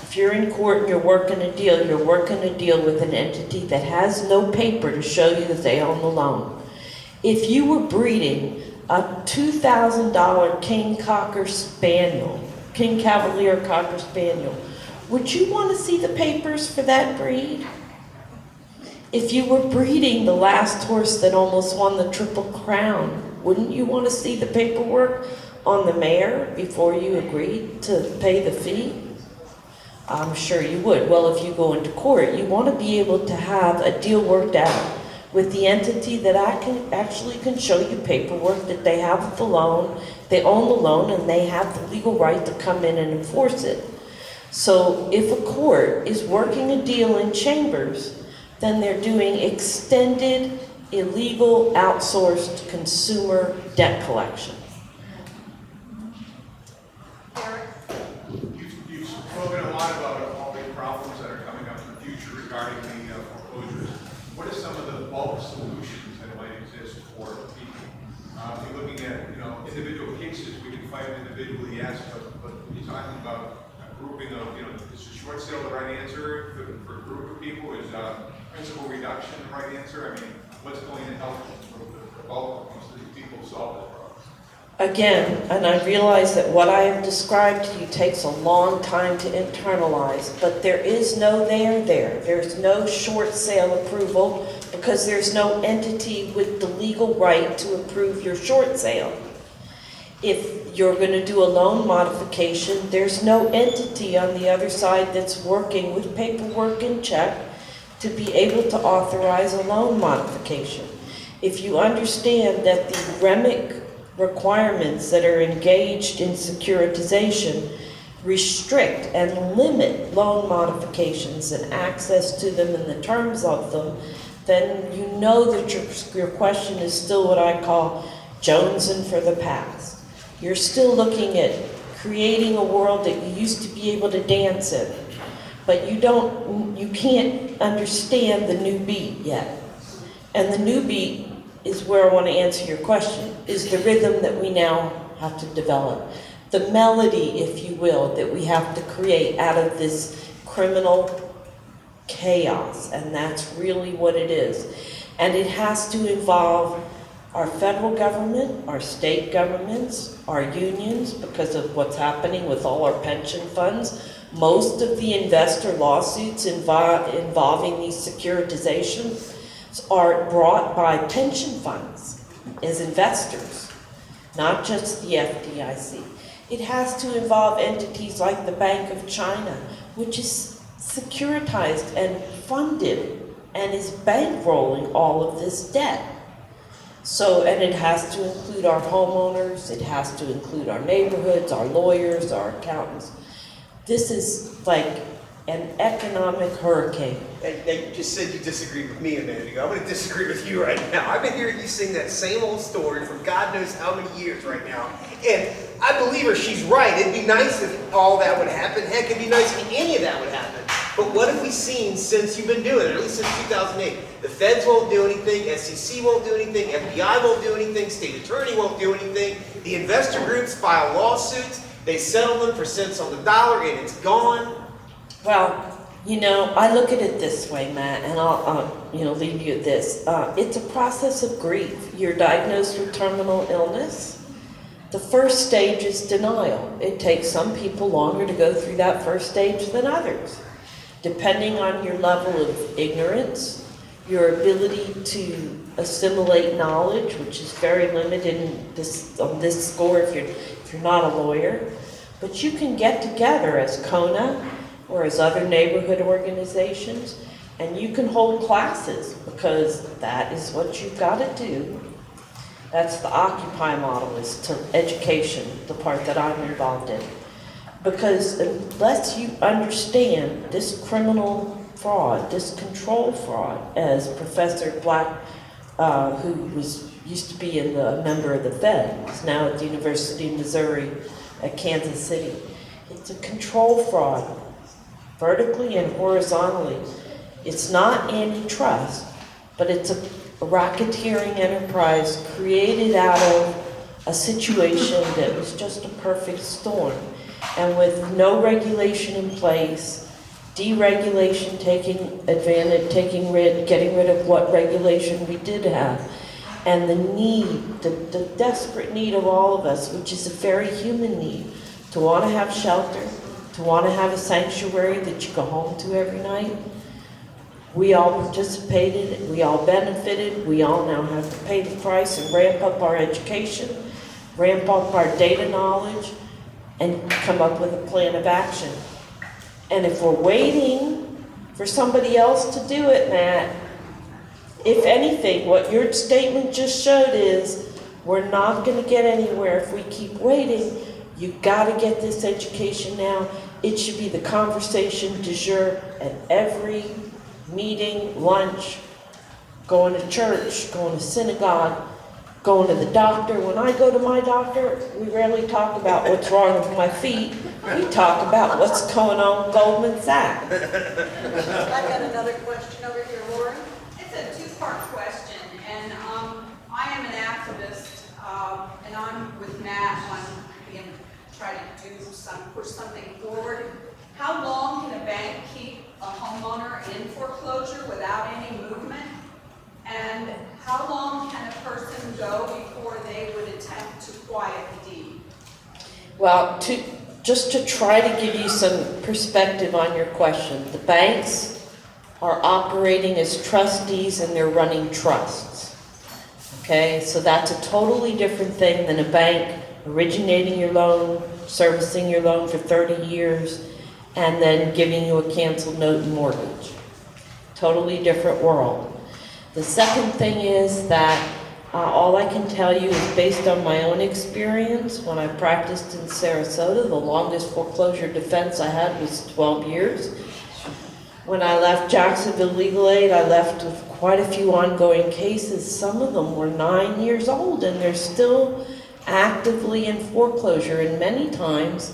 if you're in court and you're working a deal, you're working a deal with an entity that has no paper to show you that they own the loan. If you were breeding a $2,000 King Cavalier Cocker Spaniel, would you want to see the papers for that breed? If you were breeding the last horse that almost won the Triple Crown, wouldn't you want to see the paperwork on the mare before you agreed to pay the fee? I'm sure you would. Well, if you go into court, you want to be able to have a deal worked out with the entity that actually can show you paperwork that they have the loan, they own the loan, and they have the legal right to come in and enforce it. So if a court is working a deal in chambers, then they're doing extended, illegal, outsourced consumer debt collection. You've spoken a lot about all the problems that are coming up in the future regarding the foreclosures. What are some of the bulk solutions that might exist for people? If you're looking at, individual cases, we can fight individually, yes, but you're talking about a grouping of, is a short sale the right answer for a group of people? Is principal reduction the right answer? I mean, what's going to help the bulk of most of these people solve this problem? Again, and I realize that what I have described to you takes a long time to internalize, but there is no there. There's no short sale approval because there's no entity with the legal right to approve your short sale. If you're going to do a loan modification, there's no entity on the other side that's working with paperwork and check to be able to authorize a loan modification. If you understand that the REMIC requirements that are engaged in securitization restrict and limit loan modifications and access to them and the terms of them, then you know that your question is still what I call jonesing for the past. You're still looking at creating a world that you used to be able to dance in, but you can't understand the new beat yet. And the new beat is where I want to answer your question, is the rhythm that we now have to develop. The melody, if you will, that we have to create out of this criminal chaos, and that's really what it is. And it has to involve our federal government, our state governments, our unions, because of what's happening with all our pension funds. Most of the investor lawsuits involving these securitizations are brought by pension funds as investors, not just the FDIC. It has to involve entities like the Bank of China, which is securitized and funded and is bankrolling all of this debt. So, and it has to include our homeowners, it has to include our neighborhoods, our lawyers, our accountants. This is like an economic hurricane. You just said you disagreed with me a minute ago. I'm going to disagree with you right now. I've been hearing you sing that same old story for God knows how many years right now. And I believe her, she's right. It'd be nice if all that would happen. Heck, it'd be nice if any of that would happen. But what have we seen since you've been doing it, at least since 2008? The feds won't do anything, SEC won't do anything, FBI won't do anything, state attorney won't do anything. The investor groups file lawsuits, they settle them for cents on the dollar, and it's gone. Well, I look at it this way, Matt, and I'll leave you at this. It's a process of grief. You're diagnosed with terminal illness, The first stage is denial. It takes some people longer to go through that first stage than others, depending on your level of ignorance, your ability to assimilate knowledge, which is very limited on this score if you're not a lawyer. But you can get together as CONA or as other neighborhood organizations, and you can hold classes, because that is what you've got to do. That's the Occupy model, is to education, the part that I'm involved in. Because unless you understand this criminal fraud, this control fraud, as Professor Black, who used to be a member of the Fed, is now at the University of Missouri at Kansas City. It's a control fraud, vertically and horizontally. It's not antitrust, but it's a racketeering enterprise created out of a situation that was just a perfect storm. And with no regulation in place, deregulation taking advantage, getting rid of what regulation we did have, and the need, the desperate need of all of us, which is a very human need, to want to have shelter, to want to have a sanctuary that you go home to every night. We all participated, we all benefited, we all now have to pay the price and ramp up our education, ramp up our data knowledge, and come up with a plan of action. And if we're waiting for somebody else to do it, Matt, if anything, what your statement just showed is we're not going to get anywhere if we keep waiting. You've got to get this education now. It should be the conversation du jour at every meeting, lunch, going to church, going to synagogue, going to the doctor. When I go to my doctor, we rarely talk about what's wrong with my feet. We talk about what's going on with Goldman Sachs. I've got another question over here, Lori. It's a two-part question, and I am an activist, and I'm with Matt on being try to push something forward. How long can a bank keep a homeowner in foreclosure without any movement? And how long can a person go before they would attempt to quiet the deed? Well, just to try to give you some perspective on your question, the banks are operating as trustees and they're running trusts. Okay, so that's a totally different thing than a bank originating your loan, servicing your loan for 30 years, and then giving you a canceled note and mortgage. Totally different world. The second thing is that all I can tell you is based on my own experience. When I practiced in Sarasota, the longest foreclosure defense I had was 12 years. When I left Jacksonville Legal Aid, I left with quite a few ongoing cases. Some of them were 9 years old and they're still actively in foreclosure, and many times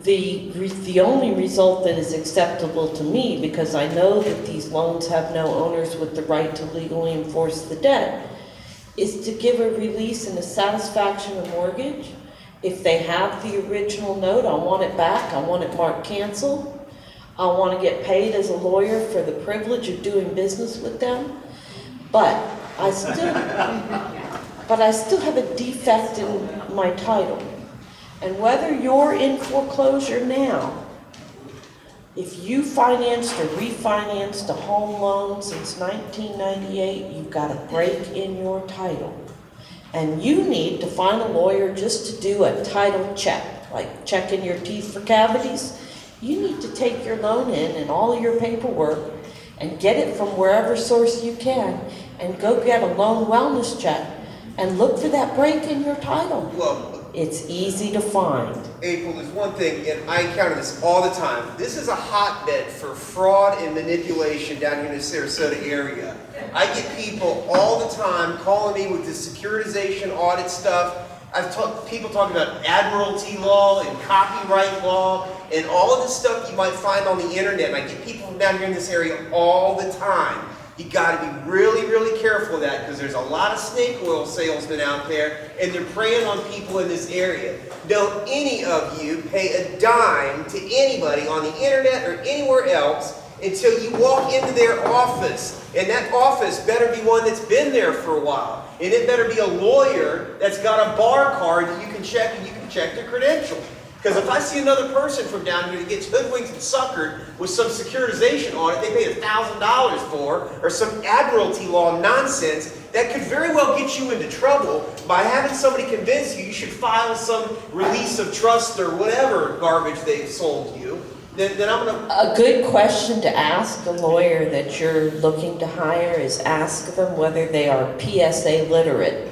the only result that is acceptable to me, because I know that these loans have no owners with the right to legally enforce the debt, is to give a release and a satisfaction of mortgage. If they have the original note, I want it back, I want it marked canceled, I want to get paid as a lawyer for the privilege of doing business with them, but I still have a defect in my title. And whether you're in foreclosure now, if you financed or refinanced a home loan since 1998, you've got a break in your title. And you need to find a lawyer just to do a title check, like checking your teeth for cavities. You need to take your loan in and all your paperwork and get it from wherever source you can and go get a loan wellness check and look for that break in your title. Well, it's easy to find. April, there's one thing, and I encounter this all the time. This is a hotbed for fraud and manipulation down here in the Sarasota area. I get people all the time calling me with this securitization audit stuff. People talking about admiralty law and copyright law and all of this stuff you might find on the internet. And I get people from down here in this area all the time. You got to be really, really careful of that, because there's a lot of snake oil salesmen out there and they're preying on people in this area. Don't any of you pay a dime to anybody on the internet or anywhere else until you walk into their office. And that office better be one that's been there for a while. And it better be a lawyer that's got a bar card that you can check, and you can check their credentials. Because if I see another person from down here that gets hoodwinked and suckered with some securitization on it they paid $1,000 for, or some admiralty law nonsense, that could very well get you into trouble by having somebody convince you should file some release of trust or whatever garbage they've sold you, then I'm going to... A good question to ask a lawyer that you're looking to hire is ask them whether they are PSA literate.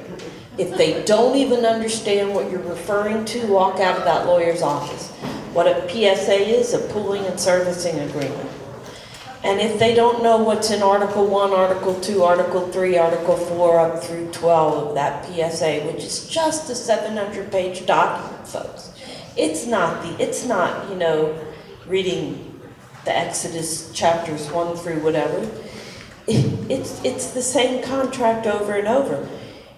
If they don't even understand what you're referring to, walk out of that lawyer's office. What a PSA is, a pooling and servicing agreement. And if they don't know what's in Article 1, Article 2, Article 3, Article 4, up through 12 of that PSA, which is just a 700-page document, folks. It's not, you know, reading the Exodus chapters 1 through whatever. It's the same contract over and over.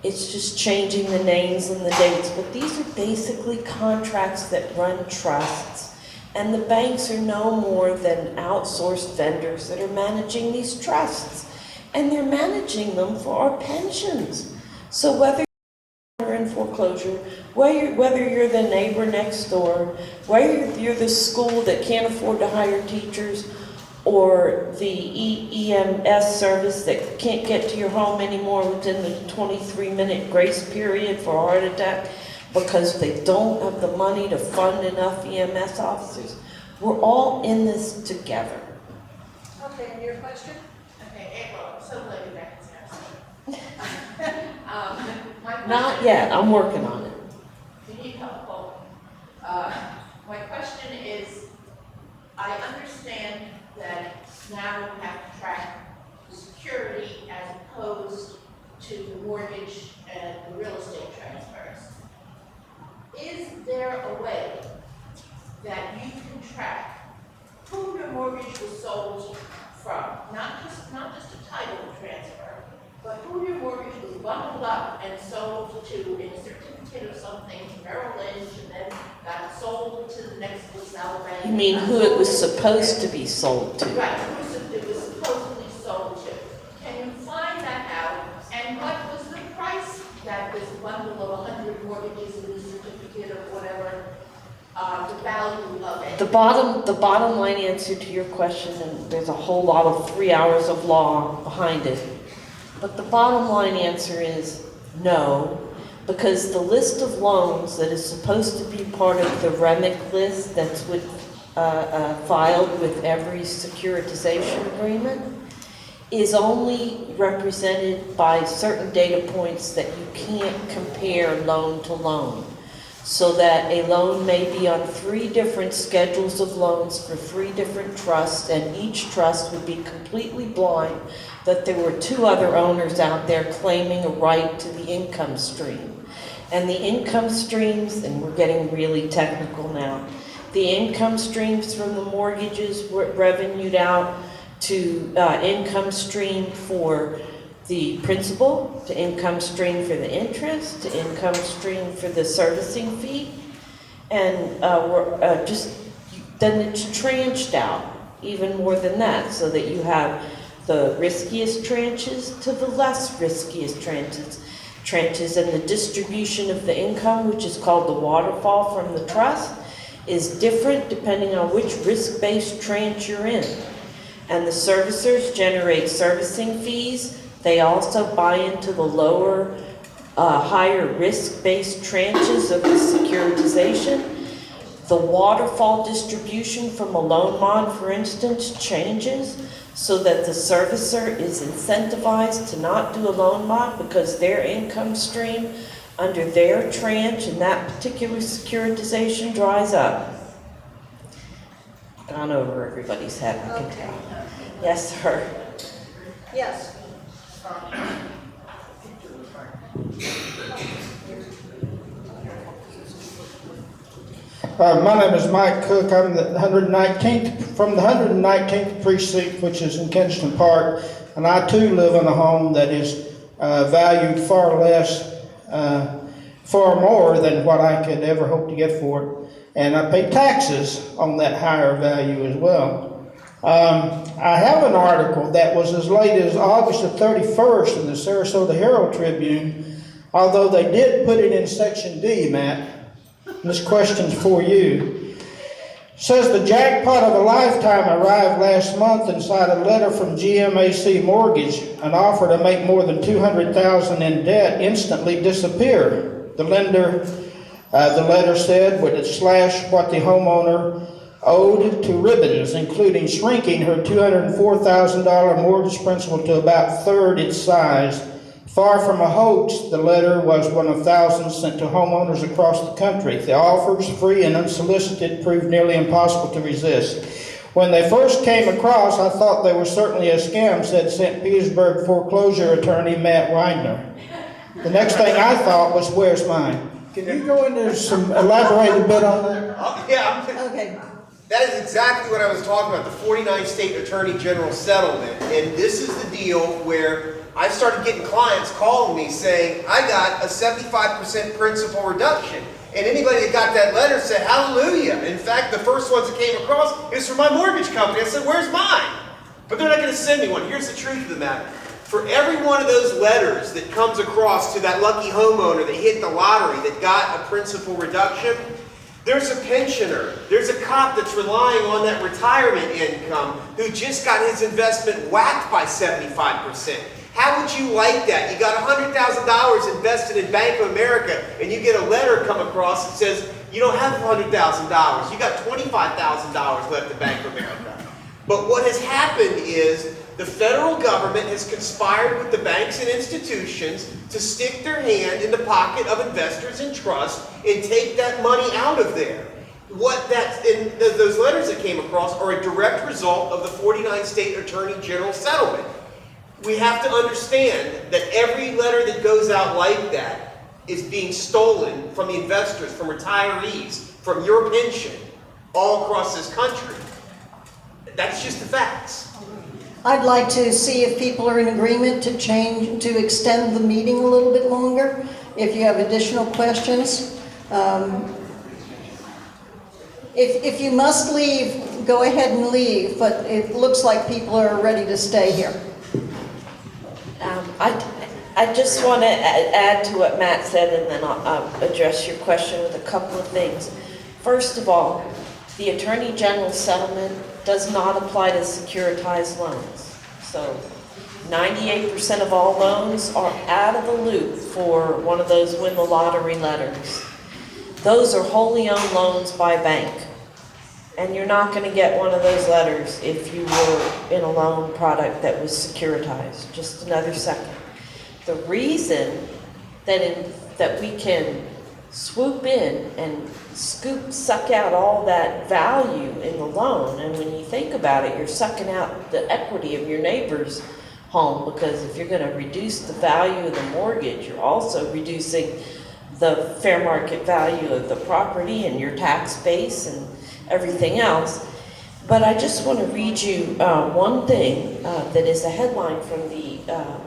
It's just changing the names and the dates, but these are basically contracts that run trusts, and the banks are no more than outsourced vendors that are managing these trusts, and they're managing them for our pensions. So whether you're in foreclosure, whether you're the neighbor next door, whether you're the school that can't afford to hire teachers, or the EMS service that can't get to your home anymore within the 23-minute grace period for a heart attack because they don't have the money to fund enough EMS officers. We're all in this together. Okay, and your question? Okay, April, I'm so glad you're back in Sarasota. My question, Not yet, I'm working on it. you need help, Paul. My question is, I understand that now we have to track the security as opposed to the mortgage and the real estate transfers. Is there a way that you can track who your mortgage was sold from? Not just a title transfer, but who your mortgage was bundled up and sold to in a certificate of something to Merrill Lynch and then got sold to the next LaSalle Bank. You mean who it was supposed to be sold to? Right, who it was supposedly sold to. Can you find that out? And what was the price that this bundle of 100 mortgages in the certificate or whatever, the value of it? The bottom line answer to your question, and there's a whole lot of 3 hours of law behind it, but the bottom line answer is no, because the list of loans that is supposed to be part of the REMIC list that's filed with every securitization agreement is only represented by certain data points that you can't compare loan to loan. So that a loan may be on 3 different schedules of loans for 3 different trusts, and each trust would be completely blind that there were 2 other owners out there claiming a right to the income stream. And the income streams, and we're getting really technical now, the income streams from the mortgages were revenued out to income stream for the principal, to income stream for the interest, to income stream for the servicing fee, and then it's tranched out even more than that, so that you have the riskiest tranches to the less riskiest tranches, and the distribution of the income, which is called the waterfall from the trust, is different depending on which risk-based tranche you're in. And the servicers generate servicing fees. They also buy into the lower, higher risk-based tranches of the securitization. The waterfall distribution from a loan mod, for instance, changes so that the servicer is incentivized to not do a loan mod because their income stream under their tranche in that particular securitization dries up. Gone over everybody's head, I can tell. Yes, sir. Yes. My name is Mike Cook. I'm the 119th from the 119th precinct, which is in Kinston Park, and I too live in a home that is valued far more than what I could ever hope to get for it, and I pay taxes on that higher value as well. I have an article that was as late as August the 31st in the Sarasota Herald Tribune, although they did put it in Section D, Matt. This question's for you. It says the jackpot of a lifetime arrived last month inside a letter from GMAC Mortgage. An offer to make more than $200,000 in debt instantly disappear. The letter said would it slash what the homeowner owed to ribbons, including shrinking her $204,000 mortgage principal to about a third its size. Far from a hoax, the letter was one of thousands sent to homeowners across the country. The offers, free and unsolicited, proved nearly impossible to resist. When they first came across, I thought they were certainly a scam, said St. Petersburg foreclosure attorney Matt Weidner. The next thing I thought was, where's mine? Can you go into elaborate a bit on that? Yeah, Okay. that is exactly what I was talking about, the 49 state attorney general settlement. And this is the deal where I started getting clients calling me saying, I got a 75% principal reduction. And anybody that got that letter said, hallelujah. In fact, the first ones that came across, it was from my mortgage company. I said, where's mine? But they're not going to send me one. Here's the truth of the matter. For every one of those letters that comes across to that lucky homeowner that hit the lottery that got a principal reduction, there's a pensioner, there's a cop that's relying on that retirement income who just got his investment whacked by 75%. How would you like that? You got $100,000 invested in Bank of America and you get a letter come across that says you don't have $100,000, you got $25,000 left in Bank of America. But what has happened is the federal government has conspired with the banks and institutions to stick their hand in the pocket of investors and trusts and take that money out of there. Those letters that came across are a direct result of the 49 state attorney general settlement. We have to understand that every letter that goes out like that is being stolen from the investors, from retirees, from your pension, all across this country. That's just the facts. I'd like to see if people are in agreement to extend the meeting a little bit longer. If you have additional questions. If you must leave, go ahead and leave, but it looks like people are ready to stay here. I just want to add to what Matt said, and then I'll address your question with a couple of things. First of all, the Attorney General settlement does not apply to securitized loans. So 98% of all loans are out of the loop for one of those win the lottery letters. Those are wholly owned loans by bank. And you're not going to get one of those letters if you were in a loan product that was securitized. Just another second. The reason that we can swoop in and suck out all that value in the loan, and when you think about it, you're sucking out the equity of your neighbor's home, because if you're going to reduce the value of the mortgage, you're also reducing the fair market value of the property and your tax base and everything else. But I just want to read you one thing that is a headline from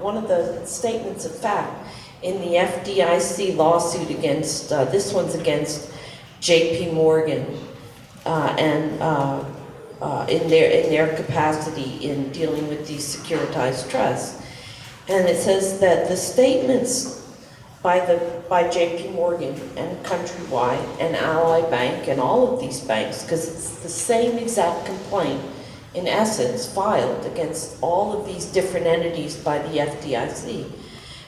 one of the statements of fact in the FDIC lawsuit against, this one's against JP Morgan and in their capacity in dealing with these securitized trusts. And it says that the statements by JP Morgan and Countrywide and Ally Bank and all of these banks, because it's the same exact complaint in essence filed against all of these different entities by the FDIC.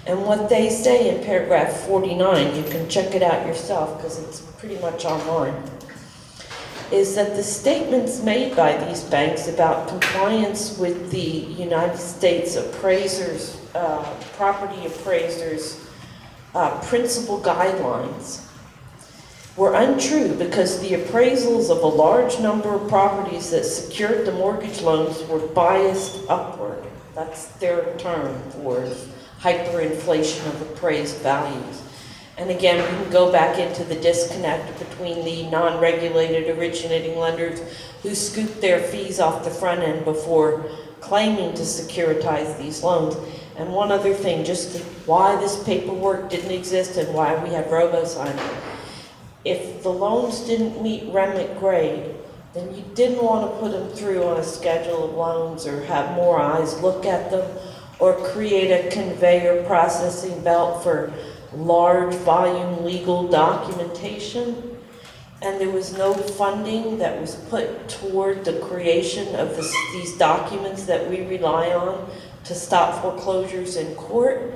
And what they say in paragraph 49, you can check it out yourself because it's pretty much online, is that the statements made by these banks about compliance with the United States appraisers, property appraisers, principal guidelines were untrue because the appraisals of a large number of properties that secured the mortgage loans were biased upward. That's their term for hyperinflation of appraised values. And again, we can go back into the disconnect between the non-regulated originating lenders who scoop their fees off the front end before claiming to securitize these loans. And one other thing, just why this paperwork didn't exist and why we have robo-signing. If the loans didn't meet REMIC grade, then you didn't want to put them through on a schedule of loans or have more eyes look at them or create a conveyor processing belt for large volume legal documentation. And there was no funding that was put toward the creation of these documents that we rely on to stop foreclosures in court.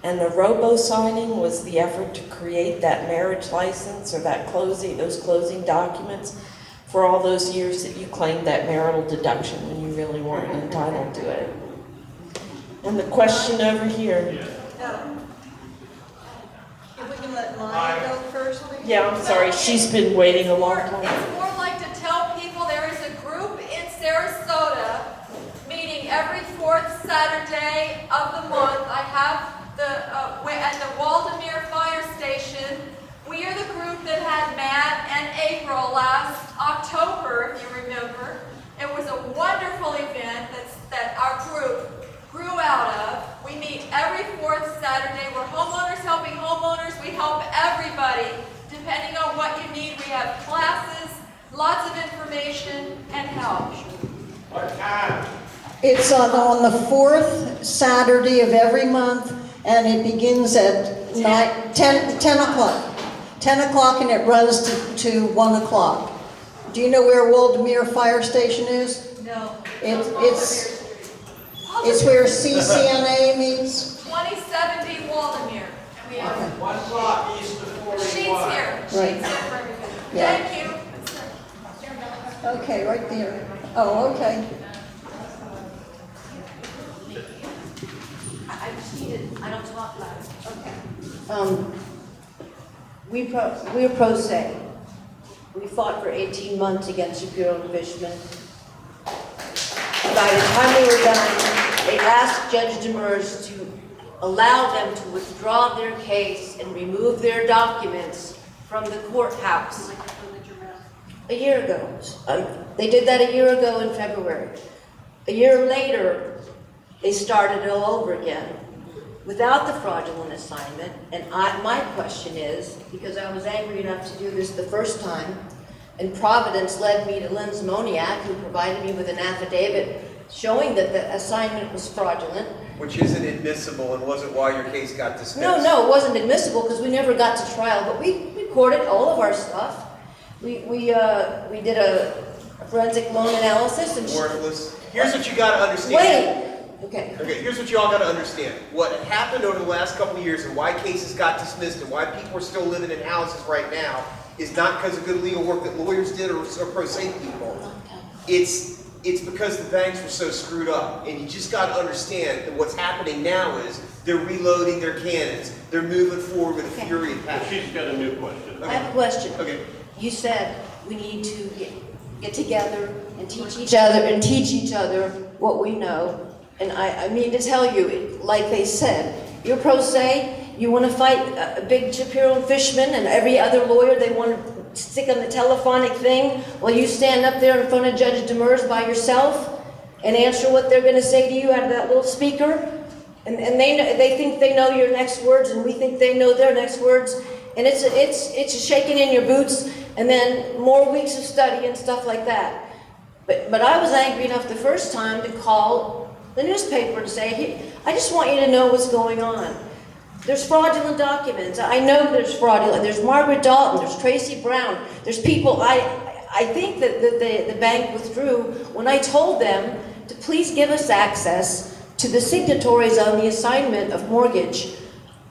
And the robo-signing was the effort to create that marriage license or those closing documents for all those years that you claimed that marital deduction when you really weren't entitled to it. And the question over here. No. If we can let Maya go first, please. Yeah, I'm sorry, she's been waiting a long time. It's more like to tell people there is a group in Sarasota meeting every fourth Saturday of the month. I have at the Weidner Fire Station. We are the group that had Matt and April last October, if you remember. It was a wonderful event that our group grew out of. We meet every fourth Saturday. We're homeowners helping homeowners. We help everybody depending on what you need. We have classes, lots of information, and help. What time? It's on the fourth Saturday of every month, and it begins at 10 o'clock. 10 o'clock, and it runs to 1 o'clock. Do you know where Weidner Fire Station is? No. It's where CCNA meets. 2070 Weidner. And we have 1 block east of 41. sheets here. Sheets Right. here for everybody. Yeah. Thank you. Okay, right there. Oh, okay. I just needed, I don't talk loud. Okay. We're pro se. We fought for 18 months against Shapiro and Fishman. By the time we were done, they asked Judge Demers to allow them to withdraw their case and remove their documents from the courthouse. A year ago. They did that a year ago in February. A year later, they started it all over again without the fraudulent assignment. And my question is, because I was angry enough to do this the first time, and Providence led me to Lynn Zmoniak, who provided me with an affidavit showing that the assignment was fraudulent. Which isn't admissible and wasn't why your case got dismissed. No, it wasn't admissible because we never got to trial, but we recorded all of our stuff. We did a forensic loan analysis and... Worthless. Here's what you gotta understand. Wait! Okay. Okay, here's what you all gotta understand. What happened over the last couple of years and why cases got dismissed and why people are still living in houses right now is not because of good legal work that lawyers did or pro se people. It's because the banks were so screwed up. And you just gotta understand that what's happening now is they're reloading their cannons. They're moving forward with a fury and passion. She's got a new question. I have a question. Okay. You said we need to get together and teach each other what we know. And I mean to tell you, like they said, you're pro se, you want to fight a big Shapiro and Fishman and every other lawyer they want to stick on the telephonic thing while you stand up there in front of Judge Demers by yourself and answer what they're going to say to you out of that little speaker. And they think they know your next words and we think they know their next words. And it's a shaking in your boots and then more weeks of study and stuff like that. But I was angry enough the first time to call the newspaper to say, hey, I just want you to know what's going on. There's fraudulent documents. I know there's fraudulent. There's Margaret Dalton. There's Tracy Brown. There's people. I think that the bank withdrew when I told them to please give us access to the signatories on the assignment of mortgage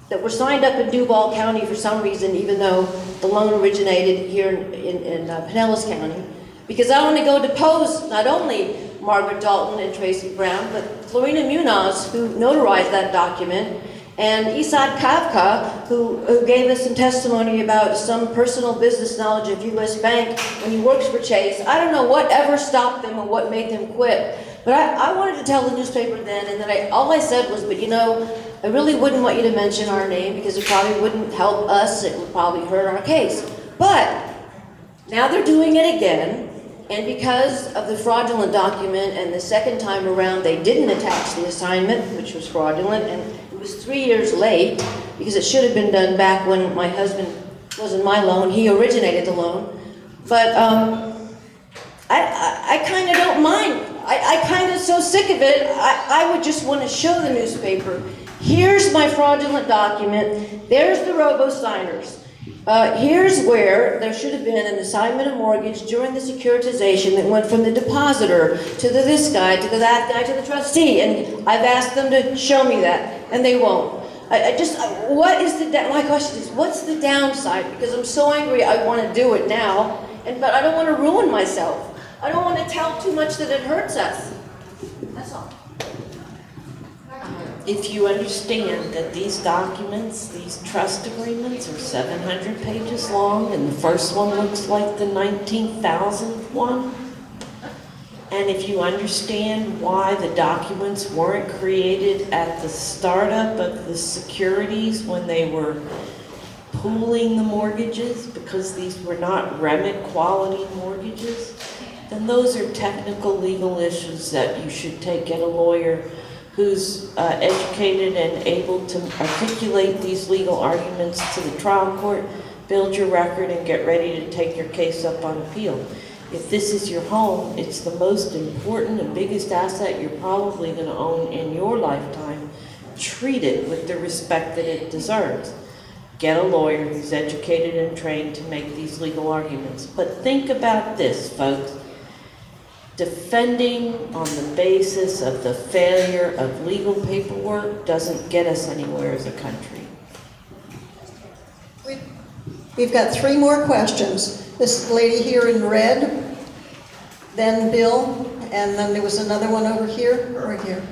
that were signed up in Duval County for some reason, even though the loan originated here in Pinellas County. Because I want to go depose not only Margaret Dalton and Tracy Brown, but Florina Munoz, who notarized that document, and Isad Kavka, who gave us some testimony about some personal business knowledge of U.S. Bank when he works for Chase. I don't know what ever stopped them or what made them quit. But I wanted to tell the newspaper then, and then all I said was, but you know, I really wouldn't want you to mention our name because it probably wouldn't help us. It would probably hurt our case. But now they're doing it again. And because of the fraudulent document and the second time around they didn't attach the assignment, which was fraudulent, and it was 3 years late because it should have been done back when my husband wasn't my loan, he originated the loan. But I kind of don't mind. I kind of so sick of it, I would just want to show the newspaper, here's my fraudulent document, there's the robo-signers. Here's where there should have been an assignment of mortgage during the securitization that went from the depositor to the this guy, to the that guy, to the trustee, and I've asked them to show me that, and they won't. What is my question is, what's the downside? Because I'm so angry, I want to do it now, but I don't want to ruin myself. I don't want to tell too much that it hurts us. That's all. If you understand that these documents, these trust agreements are 700 pages long, and the first one looks like the 19,000th one, and if you understand why the documents weren't created at the startup of the securities when they were pooling the mortgages, because these were not REMIT quality mortgages, then those are technical legal issues that you should get a lawyer who's educated and able to articulate these legal arguments to the trial court, build your record, and get ready to take your case up on appeal. If this is your home, it's the most important and biggest asset you're probably going to own in your lifetime. Treat it with the respect that it deserves. Get a lawyer who's educated and trained to make these legal arguments. But think about this, folks. Defending on the basis of the failure of legal paperwork doesn't get us anywhere as a country. We've got 3 more questions. This lady here in red, then Bill, and then there was another one over here, or here.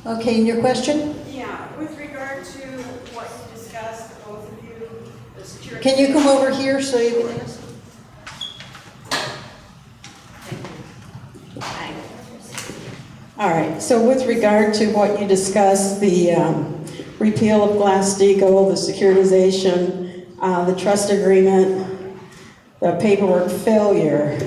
Okay, and your question? Yeah, with regard to what you discussed, both of you, the security. Can you come over here so you can ask? All right, so with regard to what you discussed, the repeal of Glass-Steagall, the securitization, the trust agreement, the paperwork failure,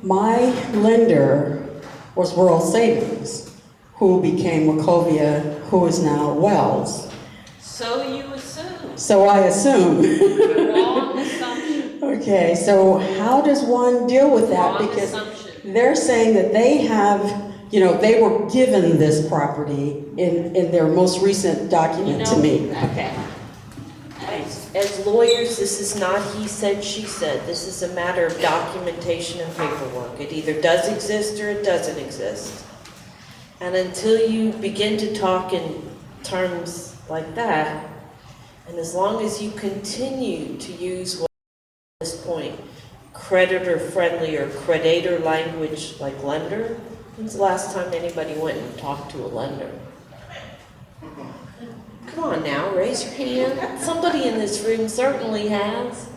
my lender was World Savings, who became Wachovia, who is now Wells. So you assume. So I assume. Wrong assumption. Okay, so how does one deal with that? Wrong Because assumption. they're saying that they have, they were given this property in their most recent document to me. Okay. As lawyers, this is not he said, she said. This is a matter of documentation and paperwork. It either does exist or it doesn't exist. And until you begin to talk in terms like that, and as long as you continue to use what at this point, creditor-friendly or creditor language like lender, when's the last time anybody went and talked to a lender? Come on now, raise your hand. Somebody in this room certainly has.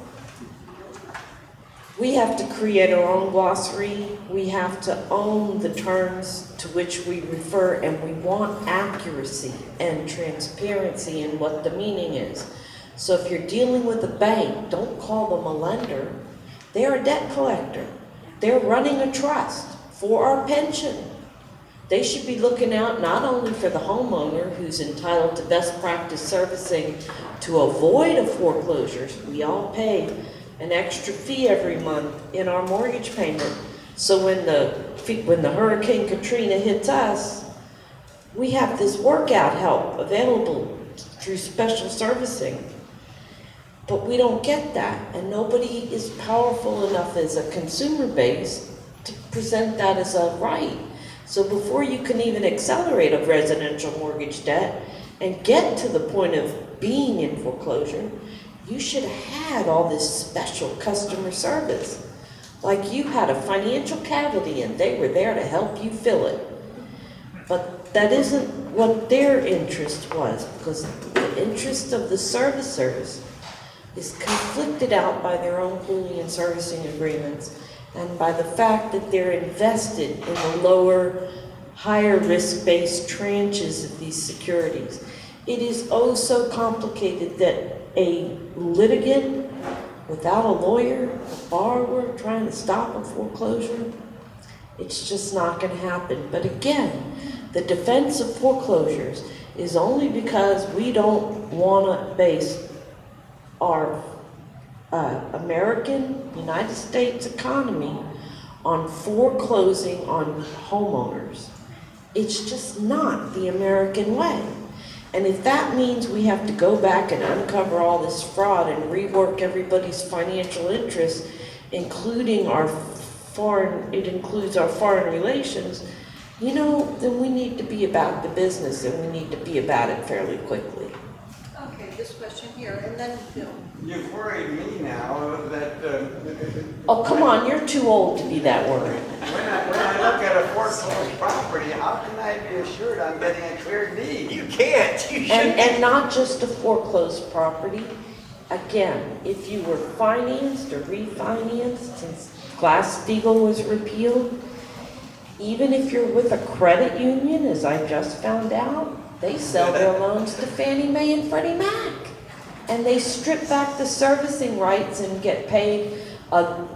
We have to create our own glossary. We have to own the terms to which we refer, and we want accuracy and transparency in what the meaning is. So if you're dealing with a bank, don't call them a lender. They're a debt collector. They're running a trust for our pension. They should be looking out not only for the homeowner who's entitled to best practice servicing to avoid a foreclosure. We all pay an extra fee every month in our mortgage payment. So when the Hurricane Katrina hits us, we have this workout help available through special servicing. But we don't get that, and nobody is powerful enough as a consumer base to present that as a right. So before you can even accelerate a residential mortgage debt and get to the point of being in foreclosure, you should have had all this special customer service. Like you had a financial cavity and they were there to help you fill it. But that isn't what their interest was, because the interest of the servicers is conflicted out by their own pooling and servicing agreements and by the fact that they're invested in the lower, higher risk-based tranches of these securities. It is oh so complicated that a litigant without a lawyer, a borrower trying to stop a foreclosure, it's just not going to happen. But again, the defense of foreclosures is only because we don't want to base our United States economy on foreclosing on homeowners. It's just not the American way. And if that means we have to go back and uncover all this fraud and rework everybody's financial interests, including it includes our foreign relations, you know, then we need to be about the business, and we need to be about it fairly quickly. Okay, this question here, and then Bill. You've worried me now that, Oh, come on, you're too old to be that worried. when I look at a foreclosed property, how can I be assured I'm getting a clear deed? You can't. You shouldn't. And not just a foreclosed property. Again, if you were financed or refinanced since Glass-Steagall was repealed, even if you're with a credit union, as I just found out, they sell their loans to Fannie Mae and Freddie Mac. And they strip back the servicing rights and get paid a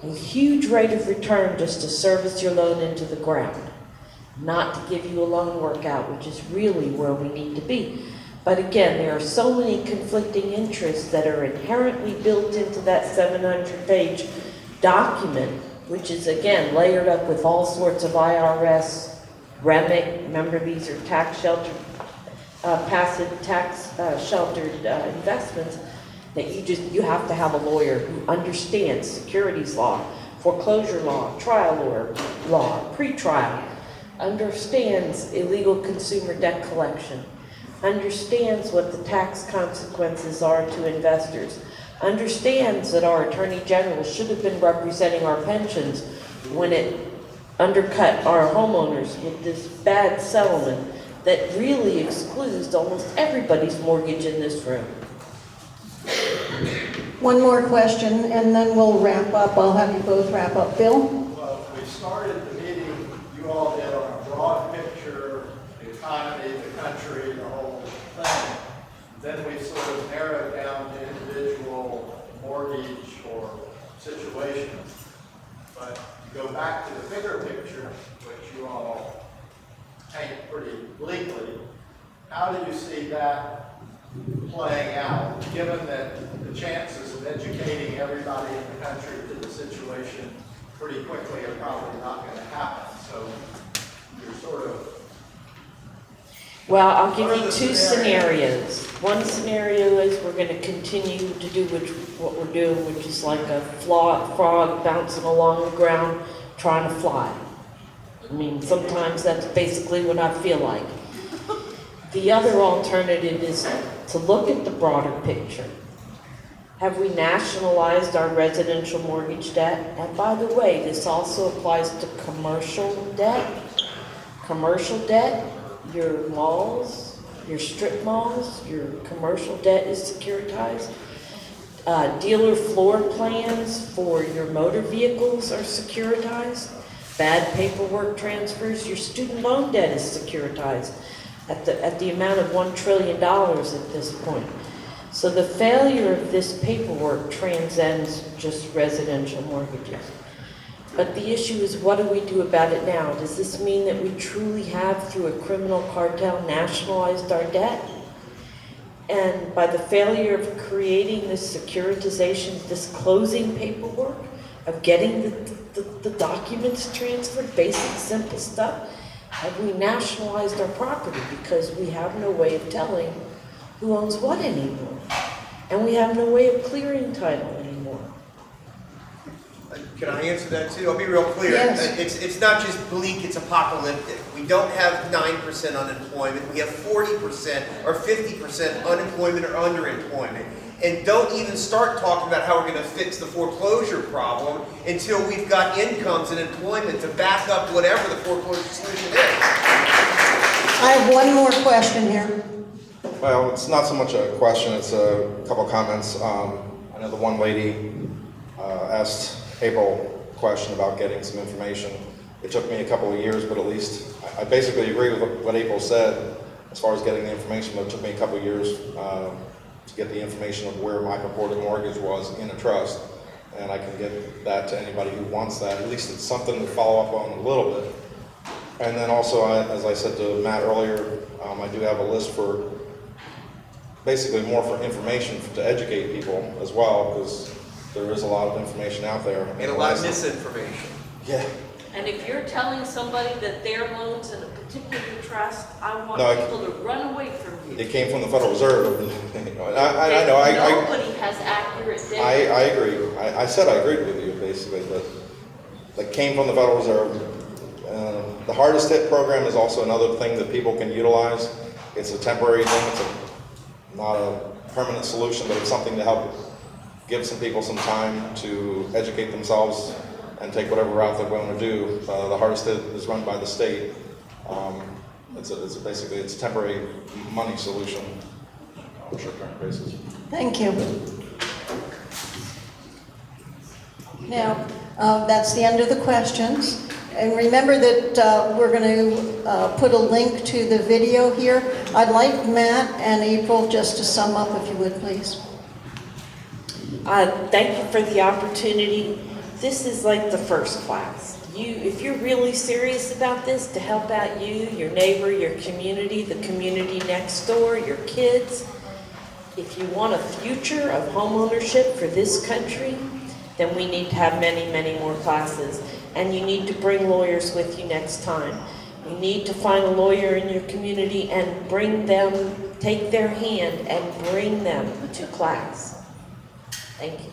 huge rate of return just to service your loan into the ground, not to give you a loan workout, which is really where we need to be. But again, there are so many conflicting interests that are inherently built into that 700-page document, which is again layered up with all sorts of IRS, REMIC, remember these are tax shelter, passive tax sheltered investments, that you have to have a lawyer who understands securities law, foreclosure law, trial law, pre-trial, understands illegal consumer debt collection, understands what the tax consequences are to investors, understands that our Attorney General should have been representing our pensions when it undercut our homeowners with this bad settlement that really excludes almost everybody's mortgage in this room. One more question, and then we'll wrap up. I'll have you both wrap up. Bill? Well, we started the meeting, you all did, on a broad picture, the economy, the country, the whole thing. Then we sort of narrowed down to individual mortgage or situations. But to go back to the bigger picture, which you all paint pretty bleakly, how do you see that playing out, given that the chances of educating everybody in the country to the situation pretty quickly are probably not going to happen? So you're sort of... Well, I'll give you two scenarios. One scenario is we're going to continue to do what we're doing, which is like a frog bouncing along the ground trying to fly. I mean, sometimes that's basically what I feel like. The other alternative is to look at the broader picture. Have we nationalized our residential mortgage debt? And by the way, this also applies to commercial debt. Commercial debt, your malls, your strip malls, your commercial debt is securitized. Dealer floor plans for your motor vehicles are securitized. Bad paperwork transfers, your student loan debt is securitized at the amount of $1 trillion at this point. So the failure of this paperwork transcends just residential mortgages. But the issue is, what do we do about it now? Does this mean that we truly have, through a criminal cartel, nationalized our debt? And by the failure of creating this securitization, this closing paperwork, of getting the documents transferred, basic, simple stuff, have we nationalized our property? Because we have no way of telling who owns what anymore. And we have no way of clearing title anymore. Can I answer that too? I'll be real clear. Yes. It's not just bleak, it's apocalyptic. We don't have 9% unemployment. We have 40% or 50% unemployment or underemployment. And don't even start talking about how we're going to fix the foreclosure problem until we've got incomes and employment to back up whatever the foreclosure solution is. I have one more question here. Well, it's not so much a question, it's a couple comments. I know the one lady asked April a question about getting some information. It took me a couple of years, but at least I basically agree with what April said as far as getting the information, but it took me a couple of years to get the information of where my purported mortgage was in a trust. And I can get that to anybody who wants that. At least it's something to follow up on a little bit. And then also, as I said to Matt earlier, I do have a list for basically more for information, to educate people as well, because there is a lot of information out there. And a lot of misinformation. Yeah. And if you're telling somebody that their loan's in a particular trust, I want No, people to run away from you. It came from the Federal Reserve. You know, and I know, Nobody has accurate data. I agree. I said I agreed with you, basically, but that came from the Federal Reserve. The hardest hit program is also another thing that people can utilize. It's a temporary thing. It's not a permanent solution, but it's something to help give some people some time to educate themselves and take whatever route they're going to do. The hardest hit is run by the state. Basically it's a temporary money solution on a short-term basis. Thank you. Now, that's the end of the questions. And remember that we're going to put a link to the video here. I'd like Matt and April just to sum up, if you would, please. Thank you for the opportunity. This is like the first class. If you're really serious about this, to help out you, your neighbor, your community, the community next door, your kids, if you want a future of home ownership for this country, then we need to have many, many more classes. And you need to bring lawyers with you next time. You need to find a lawyer in your community and bring them, take their hand and bring them to class. Thank you.